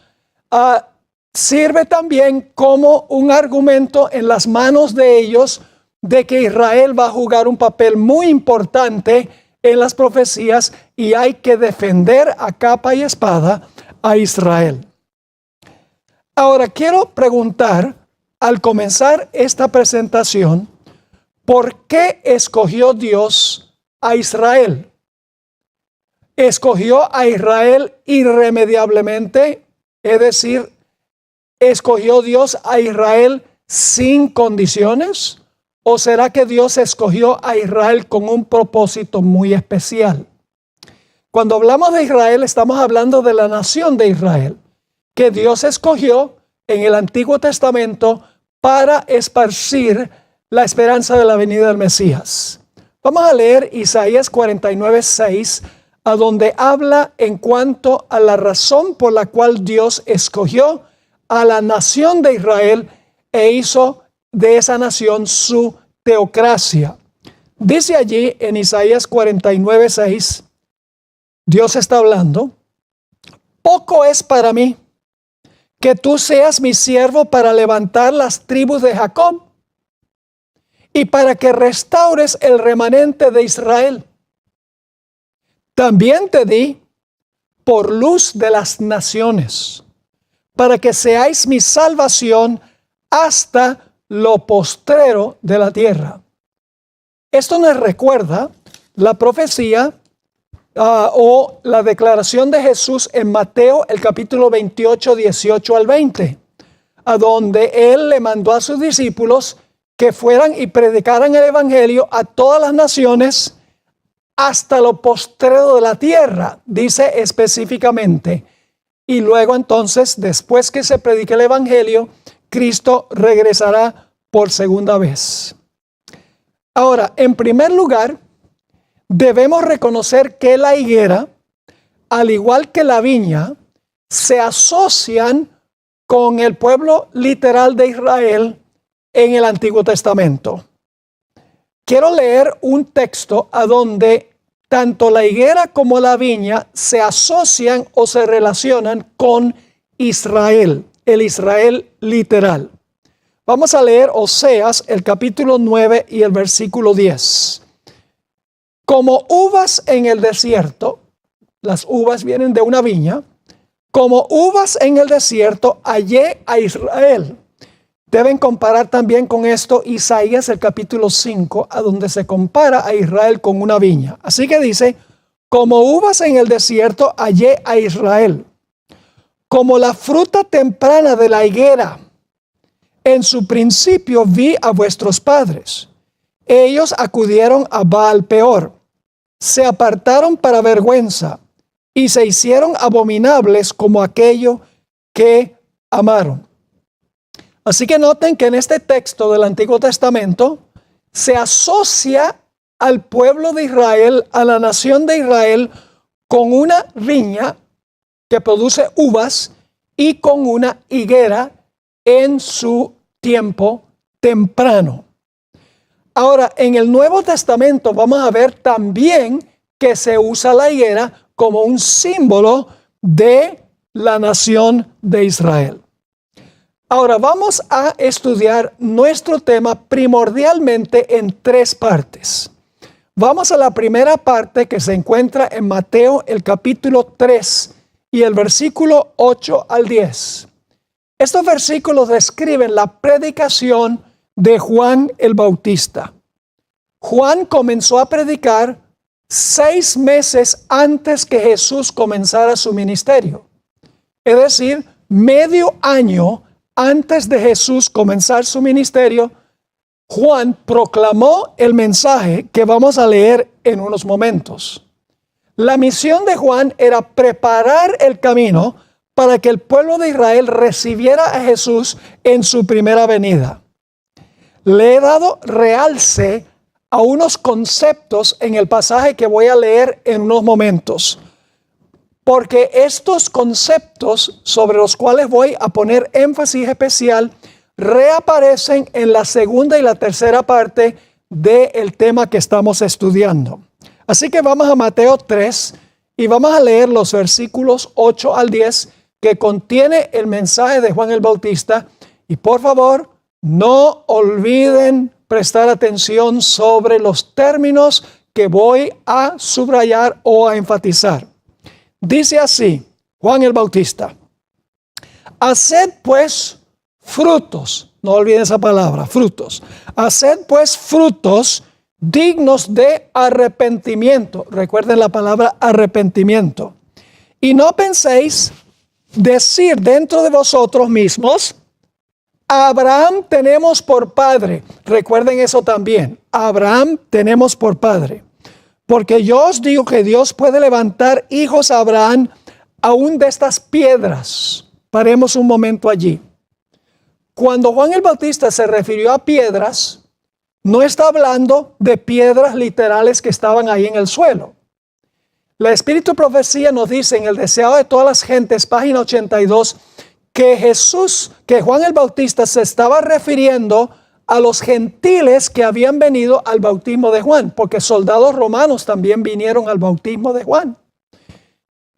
sirve también como un argumento en las manos de ellos de que Israel va a jugar un papel muy importante en las profecías y hay que defender a capa y espada a Israel. Ahora quiero preguntar, al comenzar esta presentación, ¿por qué escogió Dios a Israel? ¿Escogió a Israel irremediablemente? Es decir, ¿escogió Dios a Israel sin condiciones? ¿O será que Dios escogió a Israel con un propósito muy especial? Cuando hablamos de Israel, estamos hablando de la nación de Israel, que Dios escogió en el Antiguo Testamento para esparcir la esperanza de la venida del Mesías. Vamos a leer Isaías 49:6, a donde habla en cuanto a la razón por la cual Dios escogió a la nación de Israel e hizo de esa nación su teocracia. Dice allí en Isaías 49:6, Dios está hablando: poco es para mí que tú seas mi siervo para levantar las tribus de Jacob y para que restaures el remanente de Israel. También te di por luz de las naciones, para que seáis mi salvación hasta lo postrero de la tierra. Esto nos recuerda la profecía o la declaración de Jesús en Mateo, el capítulo 28, 18 al 20, a donde Él le mandó a sus discípulos que fueran y predicaran el evangelio a todas las naciones hasta lo postrero de la tierra, dice específicamente. Y luego entonces, después que se predique el evangelio, Cristo regresará por segunda vez. Ahora, en primer lugar, debemos reconocer que la higuera, al igual que la viña, se asocian con el pueblo literal de Israel en el Antiguo Testamento. Quiero leer un texto a donde tanto la higuera como la viña se asocian o se relacionan con Israel, el Israel literal. Vamos a leer Oseas, el capítulo 9 y el versículo 10. Como uvas en el desierto, las uvas vienen de una viña, como uvas en el desierto hallé a Israel. Deben comparar también con esto Isaías el capítulo 5, a donde se compara a Israel con una viña. Así que dice, como uvas en el desierto hallé a Israel, como la fruta temprana de la higuera. En su principio vi a vuestros padres. Ellos acudieron a Baal Peor, se apartaron para vergüenza y se hicieron abominables como aquello que amaron. Así que noten que en este texto del Antiguo Testamento se asocia al pueblo de Israel, a la nación de Israel, con una viña que produce uvas y con una higuera en su tiempo temprano. Ahora, en el Nuevo Testamento vamos a ver también que se usa la higuera como un símbolo de la nación de Israel. Ahora vamos a estudiar nuestro tema primordialmente en tres partes. Vamos a la primera parte que se encuentra en Mateo el capítulo 3 y el versículo 8 al 10. Estos versículos describen la predicación de Juan el Bautista. Juan comenzó a predicar 6 meses antes que Jesús comenzara su ministerio. Es decir, medio año antes de Jesús comenzar su ministerio, Juan proclamó el mensaje que vamos a leer en unos momentos. La misión de Juan era preparar el camino para que el pueblo de Israel recibiera a Jesús en su primera venida. Le he dado realce a unos conceptos en el pasaje que voy a leer en unos momentos, porque estos conceptos sobre los cuales voy a poner énfasis especial reaparecen en la segunda y la tercera parte del tema que estamos estudiando. Así que vamos a Mateo 3 y vamos a leer los versículos 8 al 10 que contiene el mensaje de Juan el Bautista. Y por favor, no olviden prestar atención sobre los términos que voy a subrayar o a enfatizar. Dice así, Juan el Bautista: haced pues frutos, no olviden esa palabra, frutos. Haced pues frutos dignos de arrepentimiento. Recuerden la palabra arrepentimiento. Y no penséis decir dentro de vosotros mismos, Abraham tenemos por padre. Recuerden eso también. Abraham tenemos por padre. Porque yo os digo que Dios puede levantar hijos a Abraham aún de estas piedras. Paremos un momento allí. Cuando Juan el Bautista se refirió a piedras, no está hablando de piedras literales que estaban ahí en el suelo. La Espíritu Profecía nos dice en el Deseado de todas las gentes, página 82, que Juan el Bautista se estaba refiriendo a los gentiles que habían venido al bautismo de Juan, porque soldados romanos también vinieron al bautismo de Juan.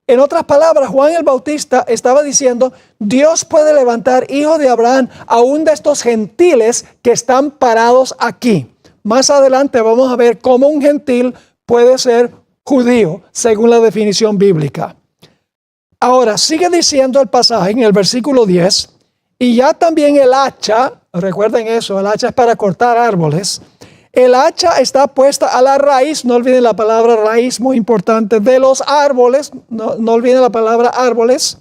En otras palabras, Juan el Bautista estaba diciendo, Dios puede levantar hijos de Abraham aún de estos gentiles que están parados aquí. Más adelante vamos a ver cómo un gentil puede ser judío, según la definición bíblica. Ahora, sigue diciendo el pasaje en el versículo 10, y ya también el hacha, recuerden eso, el hacha es para cortar árboles. El hacha está puesta a la raíz, no olviden la palabra raíz, muy importante, de los árboles, no olviden la palabra árboles.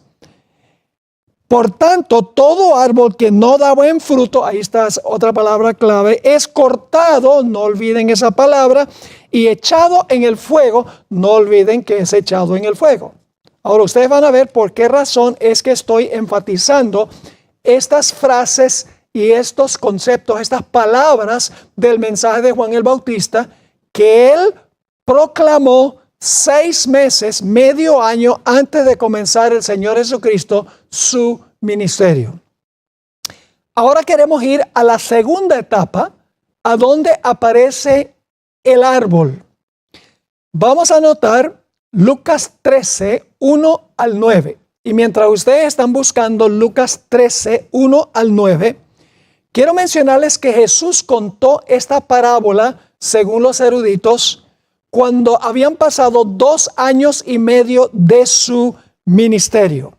Por tanto, todo árbol que no da buen fruto, ahí está otra palabra clave, es cortado, no olviden esa palabra, y echado en el fuego, no olviden que es echado en el fuego. Ahora ustedes van a ver por qué razón es que estoy enfatizando estas frases y estos conceptos, estas palabras del mensaje de Juan el Bautista, que él proclamó 6 meses, medio año antes de comenzar el Señor Jesucristo su ministerio. Ahora queremos ir a la segunda etapa, a donde aparece el árbol. Vamos a notar Lucas 13, 1 al 9. Y mientras ustedes están buscando Lucas 13, 1 al 9, Quiero mencionarles que Jesús contó esta parábola, según los eruditos, cuando habían pasado 2 años y medio de su ministerio.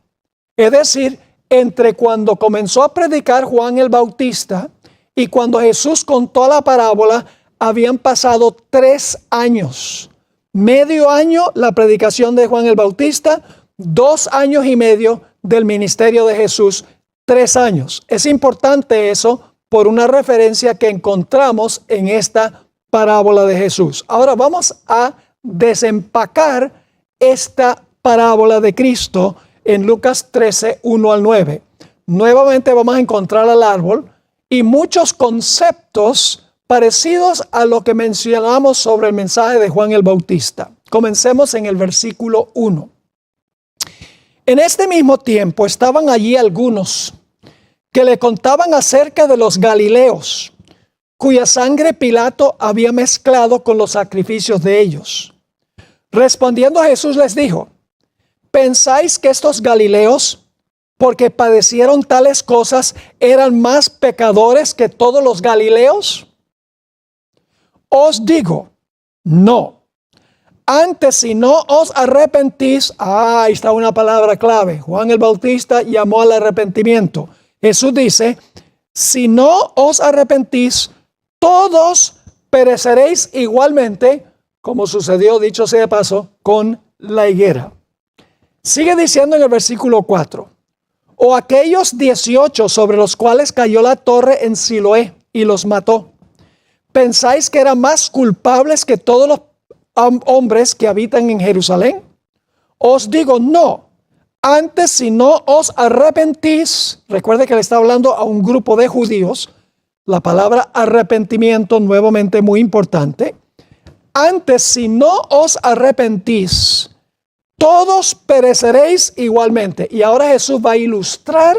Es decir, entre cuando comenzó a predicar Juan el Bautista y cuando Jesús contó la parábola, habían pasado 3 años. Medio año la predicación de Juan el Bautista, 2 años y medio del ministerio de Jesús, 3 años. Es importante eso por una referencia que encontramos en esta parábola de Jesús. Ahora vamos a desempacar esta parábola de Cristo en Lucas 13, 1 al 9. Nuevamente vamos a encontrar al árbol y muchos conceptos parecidos a lo que mencionamos sobre el mensaje de Juan el Bautista. Comencemos en el versículo 1. En este mismo tiempo estaban allí algunos que le contaban acerca de los Galileos, cuya sangre Pilato había mezclado con los sacrificios de ellos. Respondiendo Jesús les dijo: ¿pensáis que estos Galileos, porque padecieron tales cosas, eran más pecadores que todos los Galileos? Os digo, no. Antes, si no os arrepentís, ahí está una palabra clave. Juan el Bautista llamó al arrepentimiento. Jesús dice, si no os arrepentís, todos pereceréis igualmente, como sucedió, dicho sea de paso, con la higuera. Sigue diciendo en el versículo 4, o aquellos 18 sobre los cuales cayó la torre en Siloé y los mató, ¿pensáis que eran más culpables que todos los hombres que habitan en Jerusalén? Os digo, no. Antes, si no os arrepentís, recuerde que le está hablando a un grupo de judíos, la palabra arrepentimiento nuevamente muy importante. Antes, si no os arrepentís, todos pereceréis igualmente. Y ahora Jesús va a ilustrar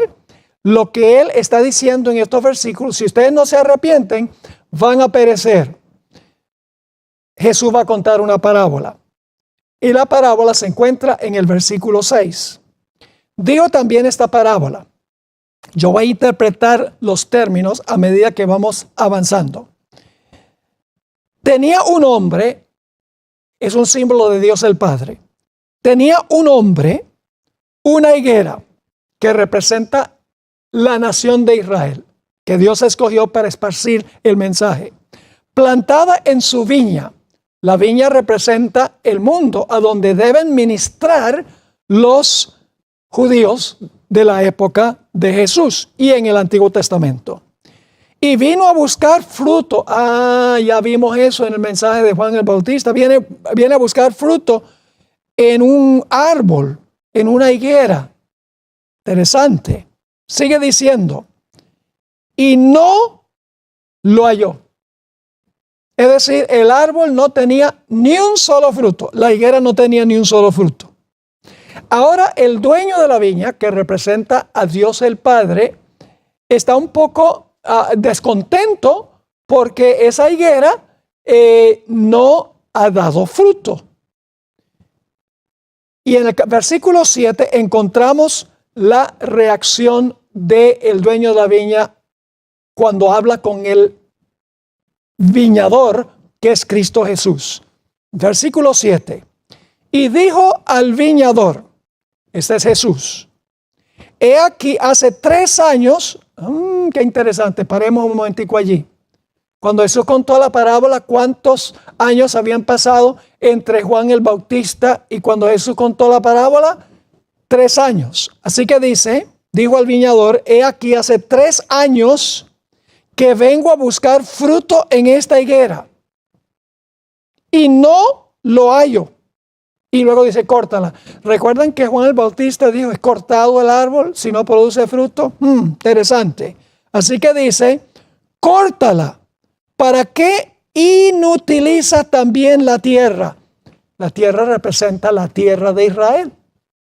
lo que él está diciendo en estos versículos. Si ustedes no se arrepienten, van a perecer. Jesús va a contar una parábola. Y la parábola se encuentra en el versículo 6. Digo también esta parábola. Yo voy a interpretar los términos a medida que vamos avanzando. Tenía un hombre, es un símbolo de Dios el Padre. Tenía un hombre una higuera que representa la nación de Israel, que Dios escogió para esparcir el mensaje, plantada en su viña. La viña representa el mundo a donde deben ministrar los judíos de la época de Jesús y en el Antiguo Testamento. Y vino a buscar fruto. Ya vimos eso en el mensaje de Juan el Bautista. Viene a buscar fruto en un árbol, en una higuera. Interesante. Sigue diciendo, y no lo halló. Es decir, el árbol no tenía ni un solo fruto. La higuera no tenía ni un solo fruto. Ahora el dueño de la viña, que representa a Dios el Padre, está un poco descontento porque esa higuera no ha dado fruto. Y en el versículo 7 encontramos la reacción del dueño de la viña cuando habla con el viñador, que es Cristo Jesús. Versículo 7. Y dijo al viñador, este es Jesús, he aquí hace 3 años, qué interesante, paremos un momentico allí. Cuando Jesús contó la parábola, ¿cuántos años habían pasado entre Juan el Bautista y cuando Jesús contó la parábola? 3 años. Así que dijo al viñador, he aquí hace 3 años que vengo a buscar fruto en esta higuera y no lo hallo. Y luego dice, córtala. ¿Recuerdan que Juan el Bautista dijo, es cortado el árbol si no produce fruto? Interesante. Así que dice, córtala. ¿Para qué inutiliza también la tierra? La tierra representa la tierra de Israel,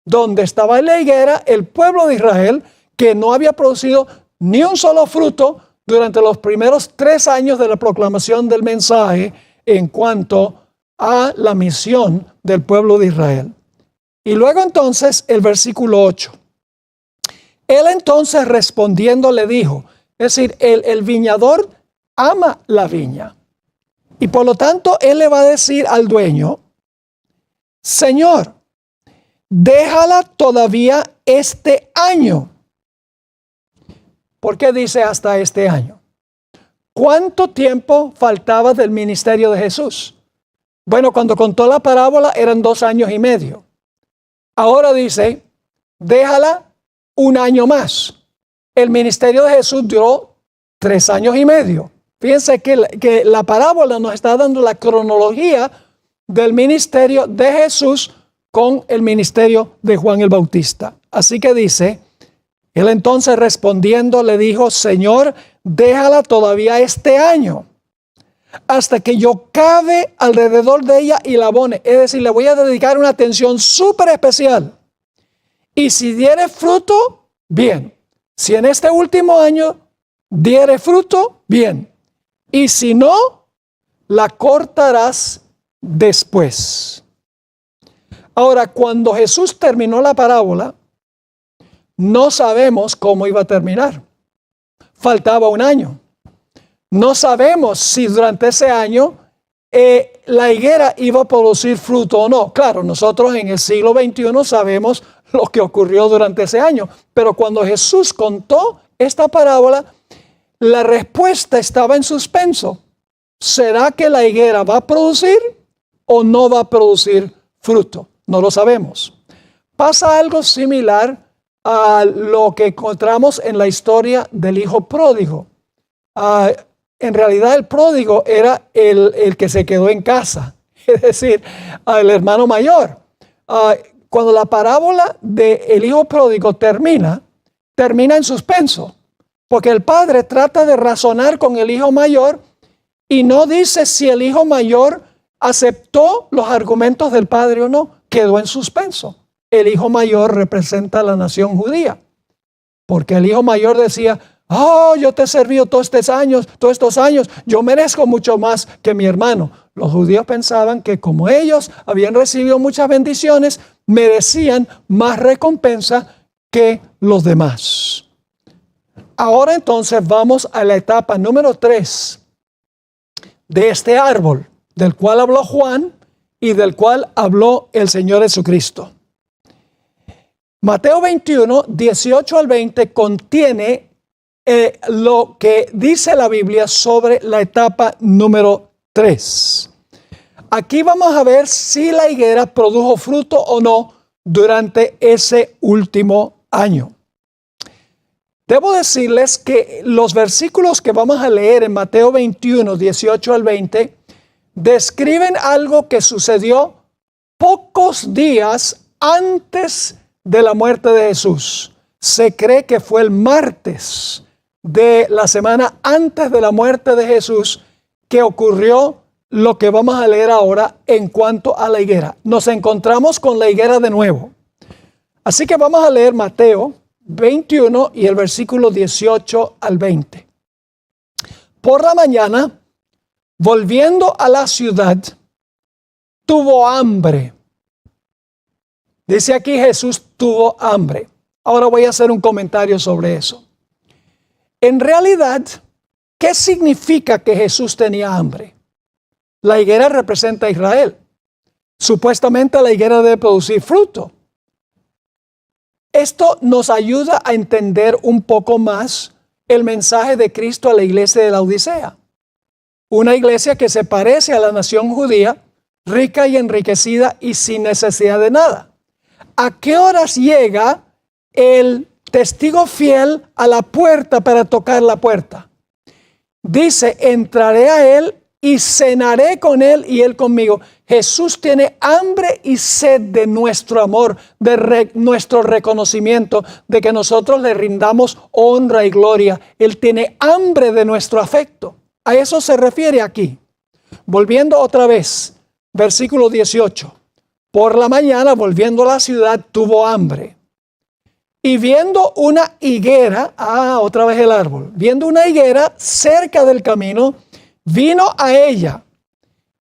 donde estaba la higuera, el pueblo de Israel, que no había producido ni un solo fruto durante los primeros 3 años de la proclamación del mensaje en cuanto a la misión del pueblo de Israel. Y luego entonces el versículo 8. Él entonces respondiendo le dijo, Es decir, el viñador ama la viña. Y por lo tanto, él le va a decir al dueño, Señor, déjala todavía este año. ¿Por qué dice hasta este año? ¿Cuánto tiempo faltaba del ministerio de Jesús? Bueno, cuando contó la parábola eran 2 años y medio. Ahora dice, déjala un año más. El ministerio de Jesús duró 3 años y medio. Fíjense que la parábola nos está dando la cronología del ministerio de Jesús con el ministerio de Juan el Bautista. Así que dice, él entonces respondiendo le dijo, Señor, déjala todavía este año, hasta que yo cabe alrededor de ella y la abone. Es decir, le voy a dedicar una atención súper especial. Y si diere fruto, bien. Si en este último año diere fruto, bien. Y si no, la cortarás después. Ahora, cuando Jesús terminó la parábola, no sabemos cómo iba a terminar. Faltaba un año. No sabemos si durante ese año la higuera iba a producir fruto o no. Claro, nosotros en el siglo XXI sabemos lo que ocurrió durante ese año. Pero cuando Jesús contó esta parábola, la respuesta estaba en suspenso. ¿Será que la higuera va a producir o no va a producir fruto? No lo sabemos. Pasa algo similar a lo que encontramos en la historia del hijo pródigo. En realidad el pródigo era el que se quedó en casa, es decir, el hermano mayor. Cuando la parábola del hijo pródigo termina en suspenso, porque el padre trata de razonar con el hijo mayor y no dice si el hijo mayor aceptó los argumentos del padre o no, quedó en suspenso. El hijo mayor representa a la nación judía, porque el hijo mayor decía, yo te he servido todos estos años, yo merezco mucho más que mi hermano. Los judíos pensaban que como ellos habían recibido muchas bendiciones, merecían más recompensa que los demás. Ahora entonces vamos a la etapa número 3 de este árbol, del cual habló Juan y del cual habló el Señor Jesucristo. Mateo 21, 18 al 20 contiene lo que dice la Biblia sobre la etapa número 3. Aquí vamos a ver si la higuera produjo fruto o no durante ese último año. Debo decirles que los versículos que vamos a leer en Mateo 21, 18 al 20, describen algo que sucedió pocos días antes de la muerte de Jesús. Se cree que fue el martes de la semana antes de la muerte de Jesús que ocurrió lo que vamos a leer ahora en cuanto a la higuera. Nos encontramos con la higuera de nuevo. Así que vamos a leer Mateo 21 y el versículo 18 al 20. Por la mañana, volviendo a la ciudad, tuvo hambre. Dice aquí Jesús tuvo hambre. Ahora voy a hacer un comentario sobre eso. En realidad, ¿qué significa que Jesús tenía hambre? La higuera representa a Israel. Supuestamente la higuera debe producir fruto. Esto nos ayuda a entender un poco más el mensaje de Cristo a la iglesia de la Odisea. Una iglesia que se parece a la nación judía, rica y enriquecida y sin necesidad de nada. ¿A qué horas llega el testigo fiel a la puerta para tocar la puerta? Dice, entraré a él y cenaré con él y él conmigo. Jesús tiene hambre y sed de nuestro amor, de nuestro reconocimiento, de que nosotros le rindamos honra y gloria. Él tiene hambre de nuestro afecto. A eso se refiere aquí. Volviendo otra vez, versículo 18. Por la mañana, volviendo a la ciudad, tuvo hambre. Y viendo una higuera, otra vez el árbol, viendo una higuera cerca del camino, vino a ella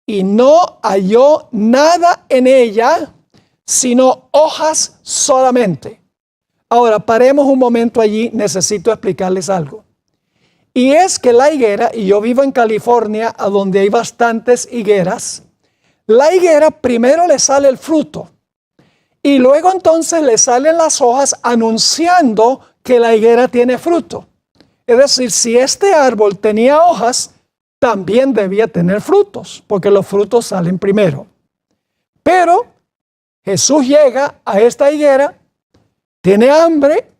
y no halló nada en ella, sino hojas solamente. Ahora, paremos un momento allí, necesito explicarles algo. Y es que la higuera, y yo vivo en California, a donde hay bastantes higueras, la higuera primero le sale el fruto y luego entonces le salen las hojas anunciando que la higuera tiene fruto. Es decir, si este árbol tenía hojas, también debía tener frutos, porque los frutos salen primero. Pero Jesús llega a esta higuera, tiene hambre,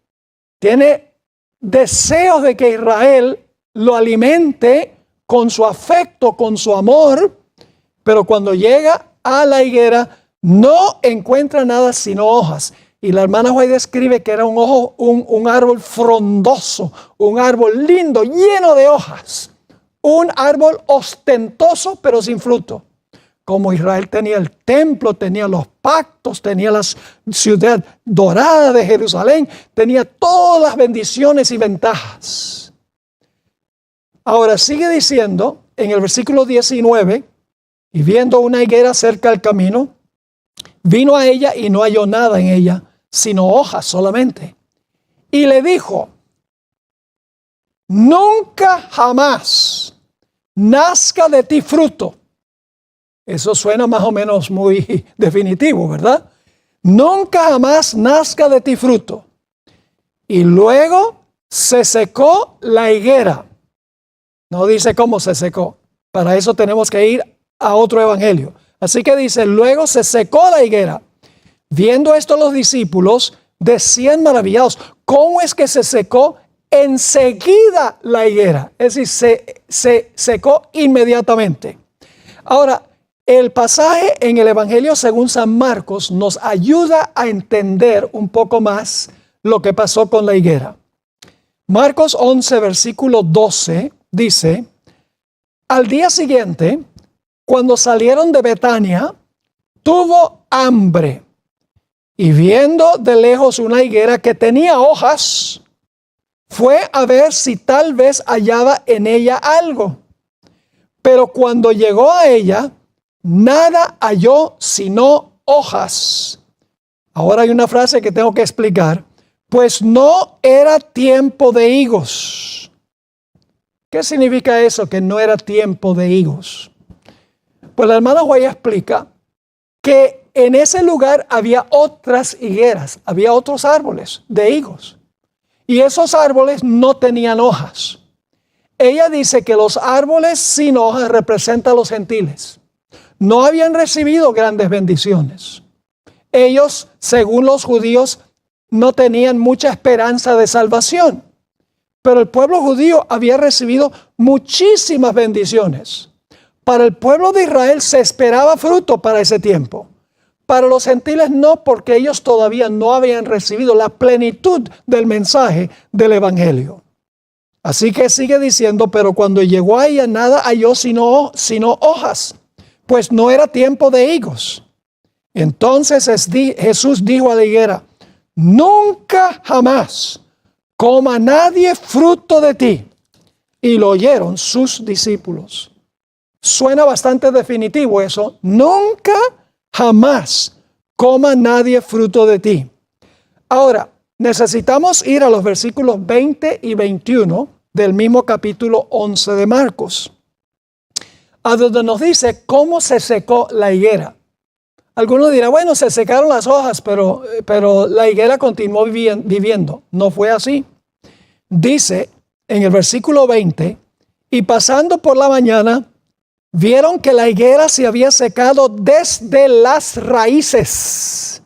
tiene deseos de que Israel lo alimente con su afecto, con su amor, pero cuando llega a la higuera no encuentra nada sino hojas. Y la hermana White describe que era un árbol frondoso, un árbol lindo, lleno de hojas, un árbol ostentoso pero sin fruto. Como Israel tenía el templo, tenía los pactos, tenía la ciudad dorada de Jerusalén, tenía todas las bendiciones y ventajas. Ahora sigue diciendo en el versículo 19, y viendo una higuera cerca del camino, vino a ella y no halló nada en ella, sino hojas solamente. Y le dijo, nunca jamás nazca de ti fruto. Eso suena más o menos muy definitivo, ¿verdad? Nunca jamás nazca de ti fruto. Y luego se secó la higuera. No dice cómo se secó. Para eso tenemos que ir a otro evangelio. Así que dice, luego se secó la higuera. Viendo esto los discípulos decían maravillados, ¿cómo es que se secó enseguida la higuera? Es decir, se secó inmediatamente. Ahora, el pasaje en el Evangelio según San Marcos nos ayuda a entender un poco más lo que pasó con la higuera. Marcos 11, versículo 12, dice, al día siguiente, cuando salieron de Betania, tuvo hambre. Y viendo de lejos una higuera que tenía hojas, fue a ver si tal vez hallaba en ella algo. Pero cuando llegó a ella, nada halló sino hojas. Ahora hay una frase que tengo que explicar. Pues no era tiempo de higos. ¿Qué significa eso, que no era tiempo de higos? Pues la hermana White explica que en ese lugar había otras higueras, había otros árboles de higos. Y esos árboles no tenían hojas. Ella dice que los árboles sin hojas representan a los gentiles. No habían recibido grandes bendiciones. Ellos, según los judíos, no tenían mucha esperanza de salvación. Pero el pueblo judío había recibido muchísimas bendiciones. Para el pueblo de Israel se esperaba fruto para ese tiempo. Para los gentiles no, porque ellos todavía no habían recibido la plenitud del mensaje del evangelio. Así que sigue diciendo, pero cuando llegó a ella nada halló sino hojas, pues no era tiempo de higos. Entonces Jesús dijo a la higuera, nunca jamás coma nadie fruto de ti. Y lo oyeron sus discípulos. Suena bastante definitivo eso. Nunca jamás coma nadie fruto de ti. Ahora, necesitamos ir a los versículos 20 y 21 del mismo capítulo 11 de Marcos, a donde nos dice cómo se secó la higuera. Algunos dirán, bueno, se secaron las hojas, pero la higuera continuó viviendo. No fue así. Dice en el versículo 20, y pasando por la mañana, vieron que la higuera se había secado desde las raíces.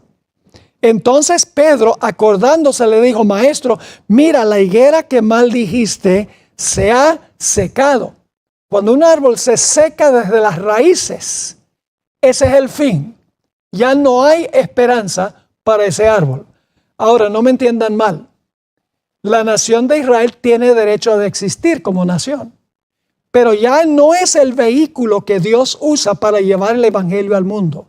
Entonces Pedro, acordándose, le dijo, maestro, mira, la higuera que maldijiste se ha secado. Cuando un árbol se seca desde las raíces, ese es el fin. Ya no hay esperanza para ese árbol. Ahora, no me entiendan mal. La nación de Israel tiene derecho a existir como nación. Pero ya no es el vehículo que Dios usa para llevar el evangelio al mundo.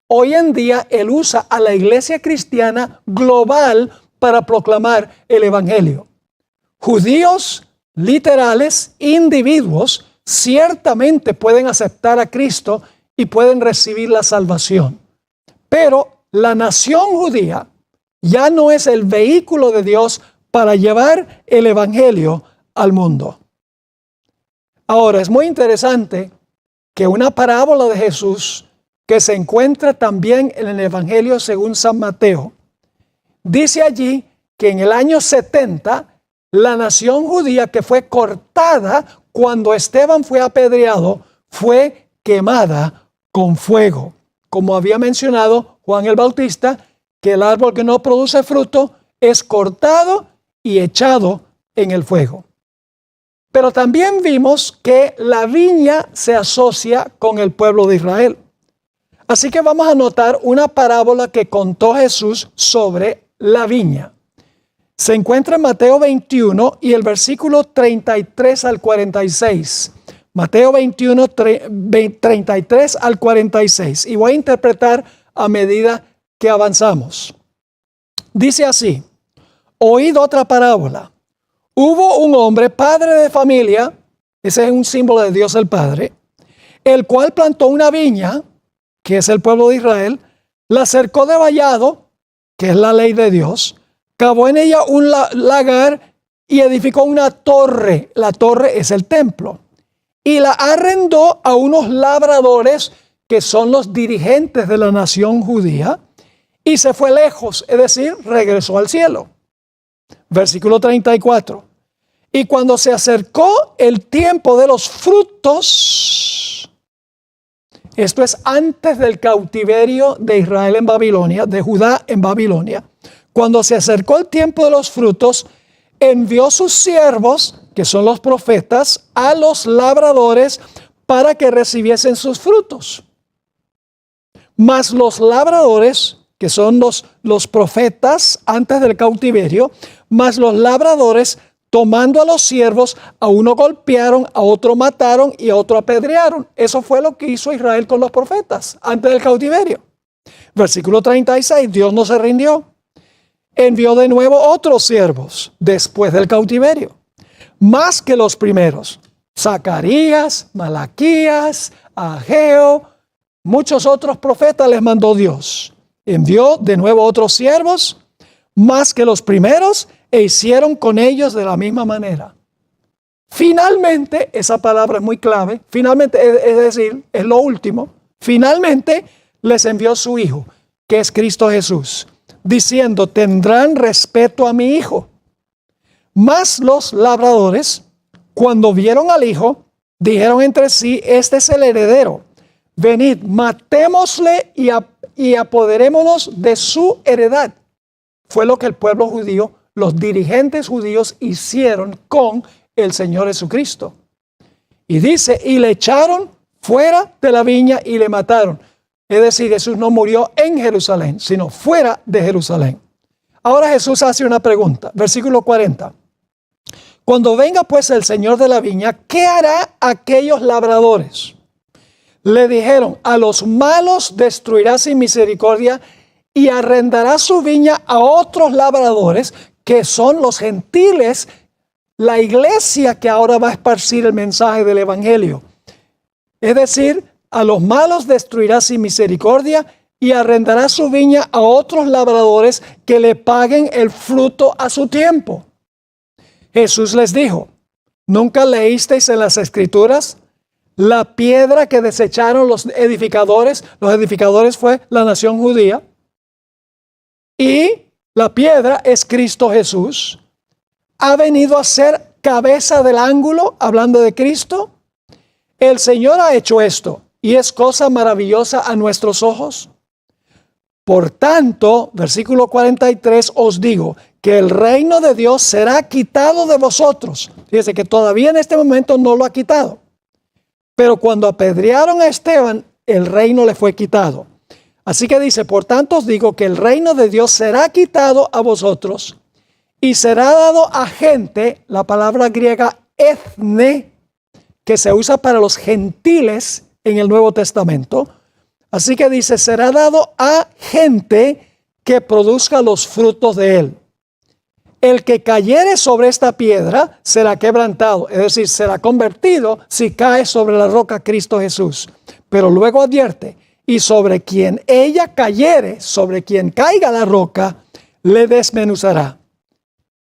Hoy en día Él usa a la iglesia cristiana global para proclamar el evangelio. Judíos literales, individuos, ciertamente pueden aceptar a Cristo y pueden recibir la salvación. Pero la nación judía ya no es el vehículo de Dios para llevar el evangelio al mundo. Ahora, es muy interesante que una parábola de Jesús que se encuentra también en el Evangelio según San Mateo, dice allí que en el año 70, la nación judía que fue cortada cuando Esteban fue apedreado, fue quemada con fuego. Como había mencionado Juan el Bautista, que el árbol que no produce fruto es cortado y echado en el fuego. Pero también vimos que la viña se asocia con el pueblo de Israel. Así que vamos a notar una parábola que contó Jesús sobre la viña. Se encuentra en Mateo 21 y el versículo 33 al 46. Mateo 21, 33 al 46. Y voy a interpretar a medida que avanzamos. Dice así: oíd otra parábola. Hubo un hombre, padre de familia, ese es un símbolo de Dios el Padre, el cual plantó una viña, que es el pueblo de Israel, la cercó de vallado, que es la ley de Dios, cavó en ella un lagar y edificó una torre. La torre es el templo. Y la arrendó a unos labradores que son los dirigentes de la nación judía, y se fue lejos, es decir, regresó al cielo. Versículo 34. Y cuando se acercó el tiempo de los frutos, esto es antes del cautiverio de Israel en Babilonia, de Judá en Babilonia, cuando se acercó el tiempo de los frutos, envió sus siervos, que son los profetas, a los labradores para que recibiesen sus frutos. Mas los labradores, que son los profetas antes del cautiverio, mas los labradores, tomando a los siervos, a uno golpearon, a otro mataron y a otro apedrearon. Eso fue lo que hizo Israel con los profetas antes del cautiverio. Versículo 36, Dios no se rindió. Envió de nuevo otros siervos después del cautiverio, más que los primeros. Zacarías, Malaquías, Ageo, muchos otros profetas les mandó Dios. Envió de nuevo otros siervos, más que los primeros, e hicieron con ellos de la misma manera. Finalmente, esa palabra es muy clave, finalmente, es decir, es lo último, finalmente les envió su Hijo, que es Cristo Jesús, diciendo: tendrán respeto a mi Hijo. Mas los labradores, cuando vieron al Hijo, dijeron entre sí: este es el heredero. Venid, matémosle y apoderémonos de su heredad. Fue lo que el pueblo judío, los dirigentes judíos hicieron con el Señor Jesucristo. Y dice: y le echaron fuera de la viña y le mataron. Es decir, Jesús no murió en Jerusalén, sino fuera de Jerusalén. Ahora Jesús hace una pregunta. Versículo 40. Cuando venga pues el Señor de la viña, ¿qué hará aquellos labradores? Le dijeron: a los malos destruirá sin misericordia y arrendará su viña a otros labradores, que son los gentiles, la iglesia que ahora va a esparcir el mensaje del Evangelio. Es decir, a los malos destruirá sin misericordia y arrendará su viña a otros labradores que le paguen el fruto a su tiempo. Jesús les dijo: ¿nunca leísteis en las Escrituras la piedra que desecharon los edificadores? Los edificadores fue la nación judía. Y la piedra es Cristo Jesús. Ha venido a ser cabeza del ángulo, hablando de Cristo. El Señor ha hecho esto y es cosa maravillosa a nuestros ojos. Por tanto, versículo 43, os digo que el reino de Dios será quitado de vosotros. Fíjense que todavía en este momento no lo ha quitado. Pero cuando apedrearon a Esteban, el reino le fue quitado. Así que dice: por tanto os digo que el reino de Dios será quitado a vosotros y será dado a gente, la palabra griega ethne, que se usa para los gentiles en el Nuevo Testamento. Así que dice: será dado a gente que produzca los frutos de él. El que cayere sobre esta piedra será quebrantado, es decir, será convertido si cae sobre la roca Cristo Jesús. Pero luego advierte: y sobre quien ella cayere, sobre quien caiga la roca, le desmenuzará.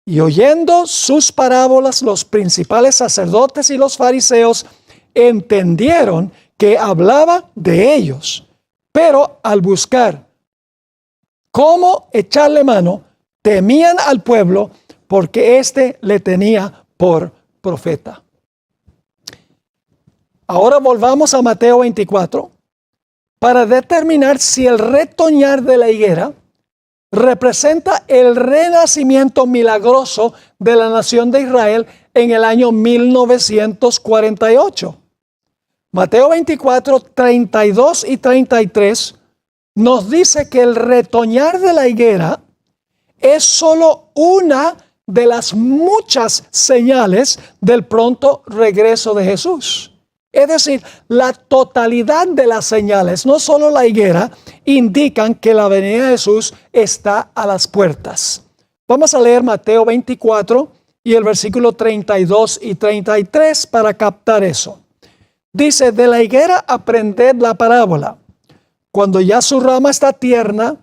Y oyendo sus parábolas, los principales sacerdotes y los fariseos entendieron que hablaba de ellos. Pero al buscar cómo echarle mano, temían al pueblo porque éste le tenía por profeta. Ahora volvamos a Mateo 24 para determinar si el retoñar de la higuera representa el renacimiento milagroso de la nación de Israel en el año 1948. Mateo 24, 32 y 33 nos dice que el retoñar de la higuera es solo una de las muchas señales del pronto regreso de Jesús. Es decir, la totalidad de las señales, no solo la higuera, indican que la venida de Jesús está a las puertas. Vamos a leer Mateo 24 y el versículo 32 y 33 para captar eso. Dice, de la higuera aprended la parábola. Cuando ya su rama está tierna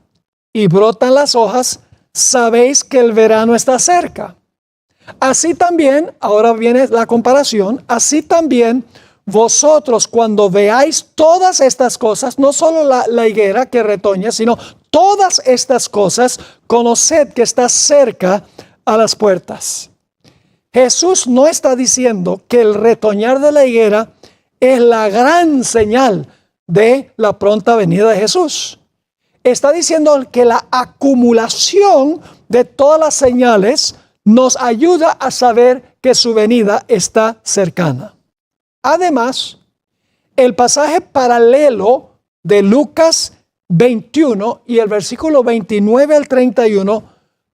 y brotan las hojas, sabéis que el verano está cerca. Así también, ahora viene la comparación, así también vosotros cuando veáis todas estas cosas, no solo la higuera que retoña, sino todas estas cosas, conoced que está cerca a las puertas. Jesús no está diciendo que el retoñar de la higuera es la gran señal de la pronta venida de Jesús. Está diciendo que la acumulación de todas las señales nos ayuda a saber que su venida está cercana. Además, el pasaje paralelo de Lucas 21 y el versículo 29 al 31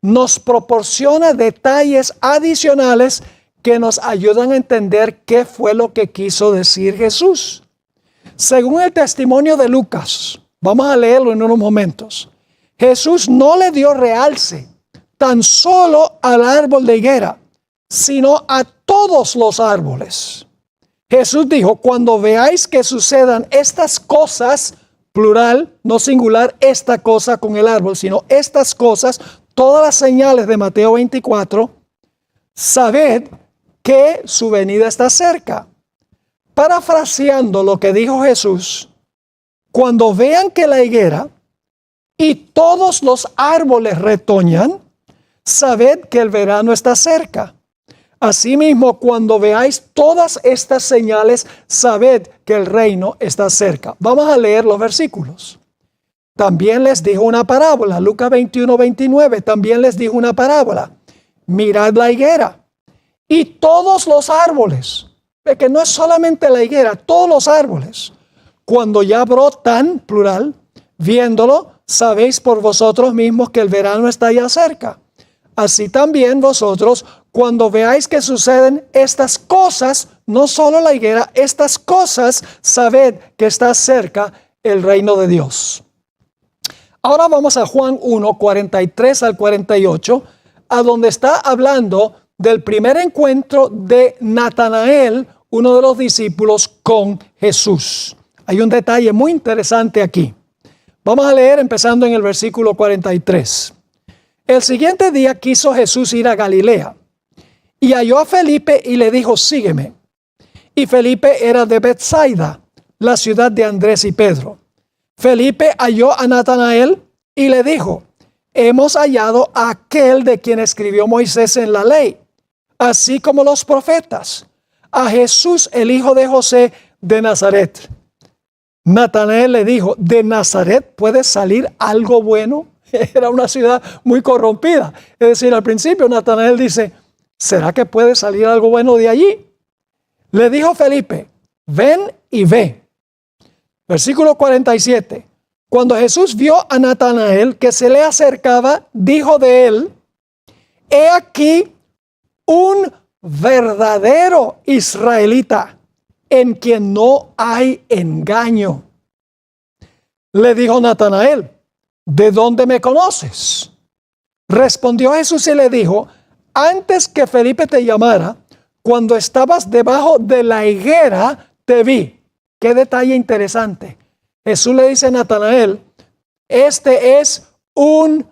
nos proporciona detalles adicionales que nos ayudan a entender qué fue lo que quiso decir Jesús. Según el testimonio de Lucas, vamos a leerlo en unos momentos, Jesús no le dio realce tan solo al árbol de higuera, sino a todos los árboles. Jesús dijo, cuando veáis que sucedan estas cosas, plural, no singular, esta cosa con el árbol, sino estas cosas, todas las señales de Mateo 24, sabed que su venida está cerca. Parafraseando lo que dijo Jesús, cuando vean que la higuera y todos los árboles retoñan, sabed que el verano está cerca. Asimismo, cuando veáis todas estas señales, sabed que el reino está cerca. Vamos a leer los versículos. También les dijo una parábola, Lucas 21, 29, también les dijo una parábola. Mirad la higuera y todos los árboles, que no es solamente la higuera, todos los árboles, cuando ya brotan, plural, viéndolo, sabéis por vosotros mismos que el verano está ya cerca. Así también vosotros, cuando veáis que suceden estas cosas, no solo la higuera, estas cosas, sabed que está cerca el reino de Dios. Ahora vamos a Juan 1, 43 al 48, a donde está hablando del primer encuentro de Natanael, uno de los discípulos, con Jesús. Hay un detalle muy interesante aquí. Vamos a leer empezando en el versículo 43. El siguiente día quiso Jesús ir a Galilea y halló a Felipe y le dijo, sígueme. Y Felipe era de Betsaida, la ciudad de Andrés y Pedro. Felipe halló a Natanael y le dijo, hemos hallado a aquel de quien escribió Moisés en la ley, así como los profetas, a Jesús, el hijo de José de Nazaret. Natanael le dijo, ¿de Nazaret puede salir algo bueno? Era una ciudad muy corrompida. Es decir, al principio Natanael dice, ¿será que puede salir algo bueno de allí? Le dijo Felipe, ven y ve. Versículo 47. Cuando Jesús vio a Natanael que se le acercaba, dijo de él, he aquí un verdadero israelita en quien no hay engaño. Le dijo Natanael, ¿de dónde me conoces? Respondió Jesús y le dijo, antes que Felipe te llamara, cuando estabas debajo de la higuera, te vi. Qué detalle interesante. Jesús le dice a Natanael, este es un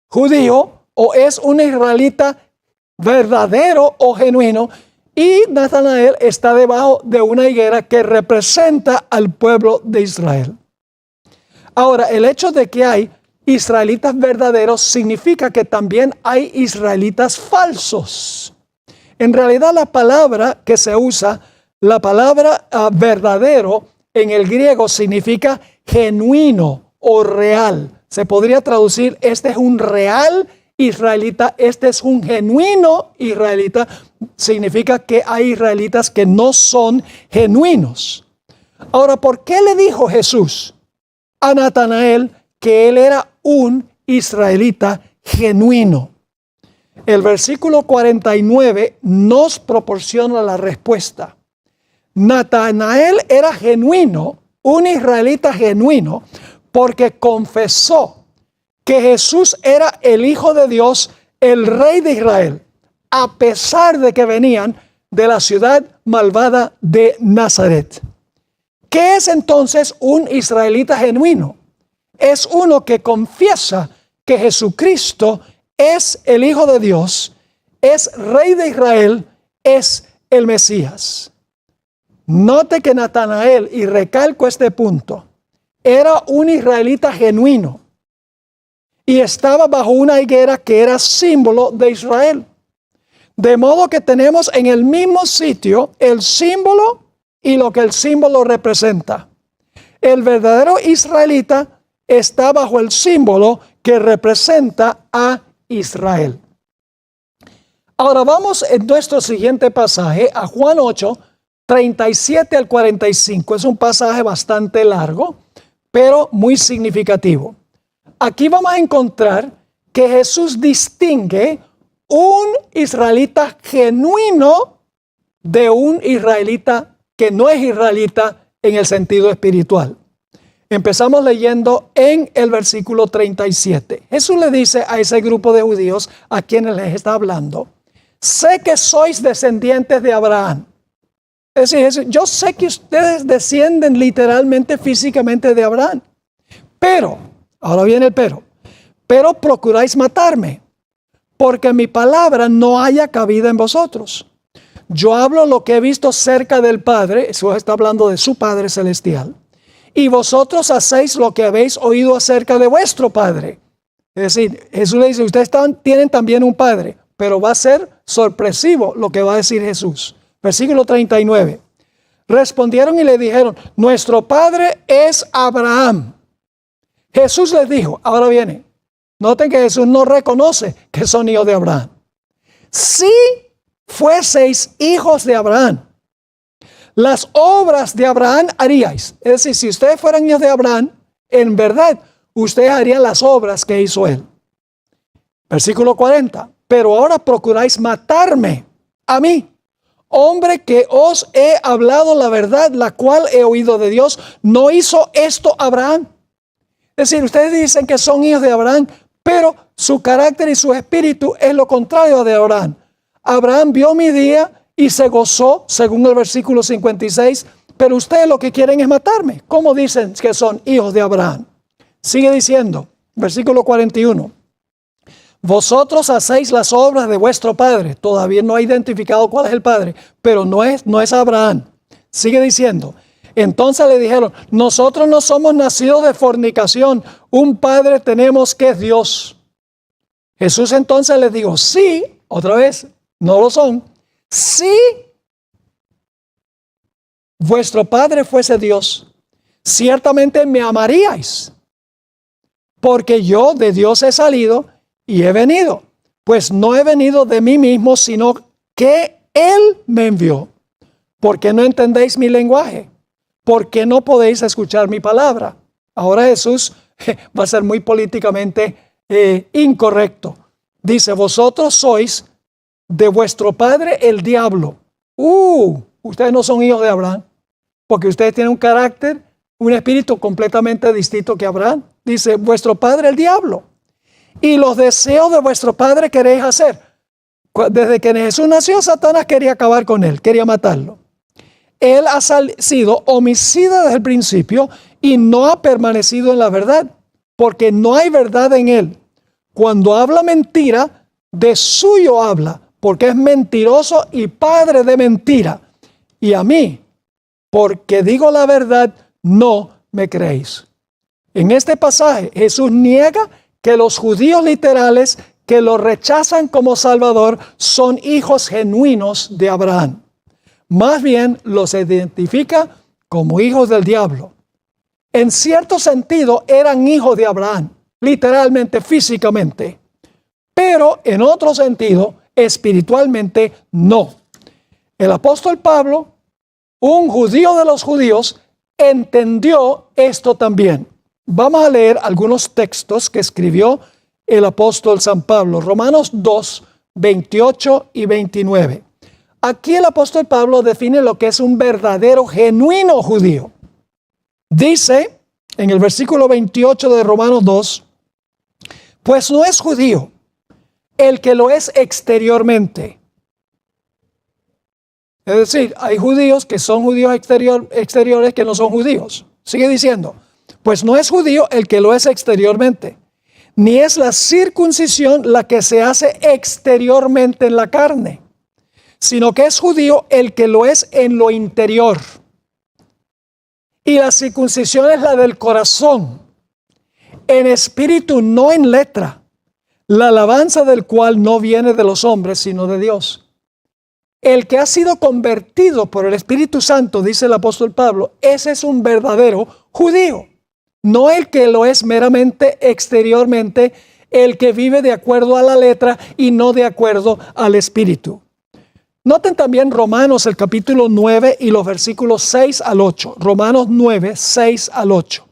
judío o es un israelita verdadero o genuino. Y Natanael está debajo de una higuera que representa al pueblo de Israel. Ahora, el hecho de que hay israelitas verdaderos significa que también hay israelitas falsos. En realidad, la palabra que se usa, la palabra verdadero en el griego significa genuino o real. Se podría traducir, este es un real israelita, este es un genuino israelita. Significa que hay israelitas que no son genuinos. Ahora, ¿por qué le dijo Jesús a Natanael que él era un israelita genuino? El versículo 49 nos proporciona la respuesta. Natanael era genuino, un israelita genuino, porque confesó que Jesús era el Hijo de Dios, el Rey de Israel, a pesar de que venían de la ciudad malvada de Nazaret. ¿Qué es entonces un israelita genuino? Es uno que confiesa que Jesucristo es el Hijo de Dios, es Rey de Israel, es el Mesías. Note que Natanael, y recalco este punto, era un israelita genuino y estaba bajo una higuera que era símbolo de Israel. De modo que tenemos en el mismo sitio el símbolo y lo que el símbolo representa. El verdadero israelita está bajo el símbolo que representa a Israel. Ahora vamos en nuestro siguiente pasaje a Juan 8, 37 al 45. Es un pasaje bastante largo, pero muy significativo. Aquí vamos a encontrar que Jesús distingue un israelita genuino de un israelita que no es israelita en el sentido espiritual. Empezamos leyendo en el versículo 37. Jesús le dice a ese grupo de judíos a quienes les está hablando: sé que sois descendientes de Abraham. Es decir, yo sé que ustedes descienden literalmente, físicamente de Abraham. Pero, ahora viene el pero procuráis matarme, porque mi palabra no haya cabida en vosotros. Yo hablo lo que he visto cerca del Padre, eso está hablando de su Padre Celestial, y vosotros hacéis lo que habéis oído acerca de vuestro Padre. Es decir, Jesús le dice, ustedes tienen también un Padre, pero va a ser sorpresivo lo que va a decir Jesús. Versículo 39. Respondieron y le dijeron, nuestro Padre es Abraham. Jesús les dijo, ahora viene, noten que Jesús no reconoce que son hijos de Abraham. Si fueseis hijos de Abraham, las obras de Abraham haríais. Es decir, si ustedes fueran hijos de Abraham, en verdad, ustedes harían las obras que hizo él. Versículo 40. Pero ahora procuráis matarme a mí, hombre que os he hablado la verdad, la cual he oído de Dios. ¿No hizo esto Abraham? Es decir, ustedes dicen que son hijos de Abraham, pero su carácter y su espíritu es lo contrario de Abraham. Abraham vio mi día y se gozó, según el versículo 56, pero ustedes lo que quieren es matarme. ¿Cómo dicen que son hijos de Abraham? Sigue diciendo, versículo 41. Vosotros hacéis las obras de vuestro padre. Todavía no ha identificado cuál es el padre, pero no es Abraham. Sigue diciendo. Entonces le dijeron, nosotros no somos nacidos de fornicación, un padre tenemos que es Dios. Jesús entonces les dijo, sí, otra vez, no lo son. Si vuestro padre fuese Dios, ciertamente me amaríais, porque yo de Dios he salido y he venido, pues no he venido de mí mismo, sino que Él me envió. ¿Por qué no entendéis mi lenguaje? ¿Por qué no podéis escuchar mi palabra? Ahora Jesús va a ser muy políticamente incorrecto. Dice, vosotros sois de vuestro padre el diablo. Ustedes no son hijos de Abraham, porque ustedes tienen un carácter, un espíritu completamente distinto que Abraham. Dice, vuestro padre el diablo. Y los deseos de vuestro padre queréis hacer. Desde que Jesús nació, Satanás quería acabar con él, quería matarlo. Él ha sido homicida desde el principio y no ha permanecido en la verdad, porque no hay verdad en él. Cuando habla mentira, de suyo habla, porque es mentiroso y padre de mentira. Y a mí, porque digo la verdad, no me creéis. En este pasaje, Jesús niega que los judíos literales que lo rechazan como Salvador son hijos genuinos de Abraham. Más bien los identifica como hijos del diablo. En cierto sentido, eran hijos de Abraham, literalmente, físicamente. Pero en otro sentido, espiritualmente, no. El apóstol Pablo, un judío de los judíos, entendió esto también. Vamos a leer algunos textos que escribió el apóstol San Pablo. Romanos 2, 28 y 29. Aquí el apóstol Pablo define lo que es un verdadero, genuino judío. Dice en el versículo 28 de Romanos 2, pues no es judío el que lo es exteriormente. Es decir, hay judíos que son judíos exteriores que no son judíos. Sigue diciendo, pues no es judío el que lo es exteriormente, ni es la circuncisión la que se hace exteriormente en la carne, sino que es judío el que lo es en lo interior. Y la circuncisión es la del corazón, en espíritu, no en letra, la alabanza del cual no viene de los hombres, sino de Dios. El que ha sido convertido por el Espíritu Santo, dice el apóstol Pablo, ese es un verdadero judío. No el que lo es meramente exteriormente, el que vive de acuerdo a la letra y no de acuerdo al espíritu. Noten también Romanos el capítulo 9 y los versículos 6 al 8. Romanos 9, 6 al 8.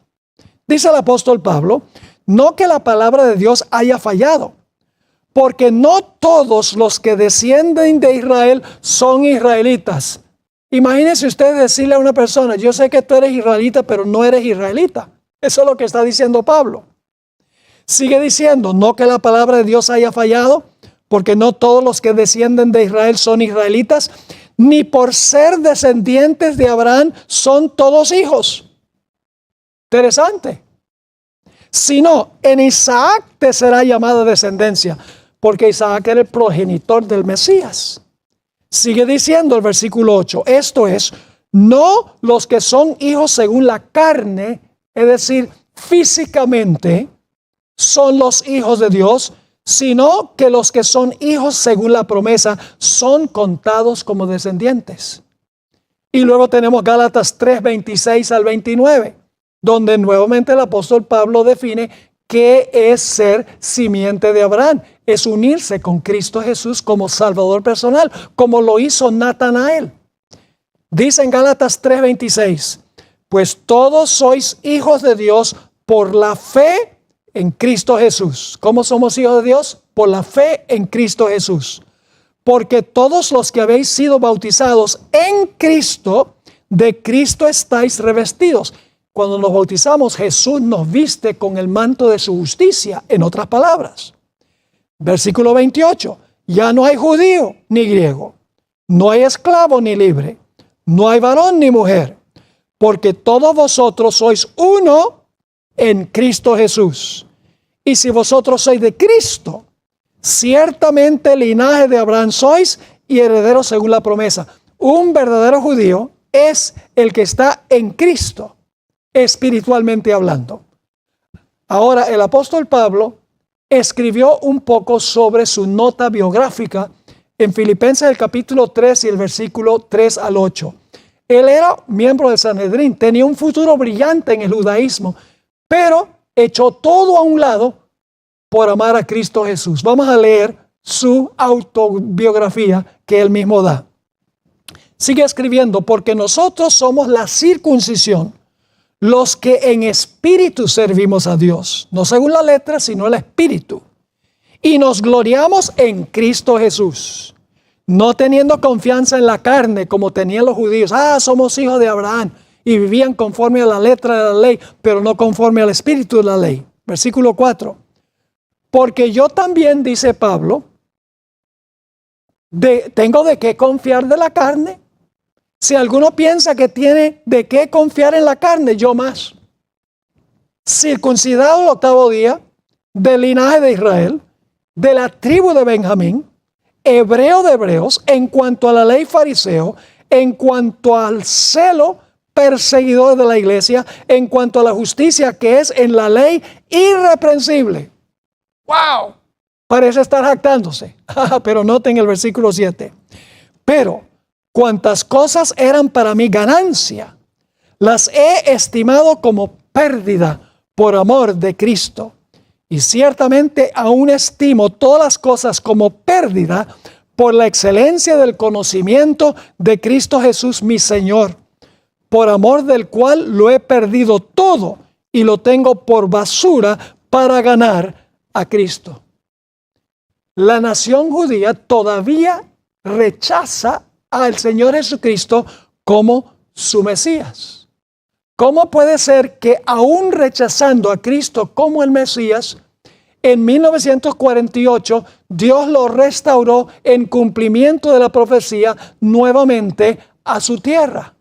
Dice el apóstol Pablo, no que la palabra de Dios haya fallado, porque no todos los que descienden de Israel son israelitas. Imagínese usted decirle a una persona, yo sé que tú eres israelita, pero no eres israelita. Eso es lo que está diciendo Pablo. Sigue diciendo, no que la palabra de Dios haya fallado, porque no todos los que descienden de Israel son israelitas, ni por ser descendientes de Abraham son todos hijos. Interesante. Sino en Isaac te será llamada descendencia, porque Isaac era el progenitor del Mesías. Sigue diciendo el versículo 8, esto es, no los que son hijos según la carne, es decir, físicamente, son los hijos de Dios, sino que los que son hijos según la promesa son contados como descendientes. Y luego tenemos Gálatas 3, 26 al 29, donde nuevamente el apóstol Pablo define qué es ser simiente de Abraham. Es unirse con Cristo Jesús como Salvador personal, como lo hizo Natanael. Dice en Gálatas 3, 26, pues todos sois hijos de Dios por la fe en Cristo Jesús. ¿Cómo somos hijos de Dios? Por la fe en Cristo Jesús. Porque todos los que habéis sido bautizados en Cristo, de Cristo estáis revestidos. Cuando nos bautizamos, Jesús nos viste con el manto de su justicia, en otras palabras. Versículo 28, ya no hay judío ni griego, no hay esclavo ni libre, no hay varón ni mujer, porque todos vosotros sois uno en Cristo Jesús. Y si vosotros sois de Cristo, ciertamente linaje de Abraham sois y herederos según la promesa. Un verdadero judío es el que está en Cristo, espiritualmente hablando. Ahora, el apóstol Pablo escribió un poco sobre su nota biográfica en Filipenses el capítulo 3 y el versículo 3 al 8. Él era miembro del Sanedrín, tenía un futuro brillante en el judaísmo, pero echó todo a un lado por amar a Cristo Jesús. Vamos a leer su autobiografía que él mismo da. Sigue escribiendo, porque nosotros somos la circuncisión, los que en espíritu servimos a Dios, no según la letra, sino el espíritu. Y nos gloriamos en Cristo Jesús, no teniendo confianza en la carne como tenían los judíos. Somos hijos de Abraham y vivían conforme a la letra de la ley, pero no conforme al espíritu de la ley. Versículo 4. Porque yo también, dice Pablo, tengo de qué confiar de la carne. Si alguno piensa que tiene de qué confiar en la carne, yo más. Circuncidado el 8º día, del linaje de Israel, de la tribu de Benjamín, hebreo de hebreos, en cuanto a la ley fariseo, en cuanto al celo perseguidor de la iglesia, en cuanto a la justicia que es en la ley irreprensible. ¡Wow! Parece estar jactándose. Pero noten el versículo 7. Pero cuantas cosas eran para mí ganancia, las he estimado como pérdida por amor de Cristo. Y ciertamente aún estimo todas las cosas como pérdida por la excelencia del conocimiento de Cristo Jesús mi Señor, por amor del cual lo he perdido todo y lo tengo por basura para ganar a Cristo. La nación judía todavía rechaza al Señor Jesucristo como su Mesías. ¿Cómo puede ser que aún rechazando a Cristo como el Mesías, en 1948 Dios lo restauró en cumplimiento de la profecía nuevamente a su tierra?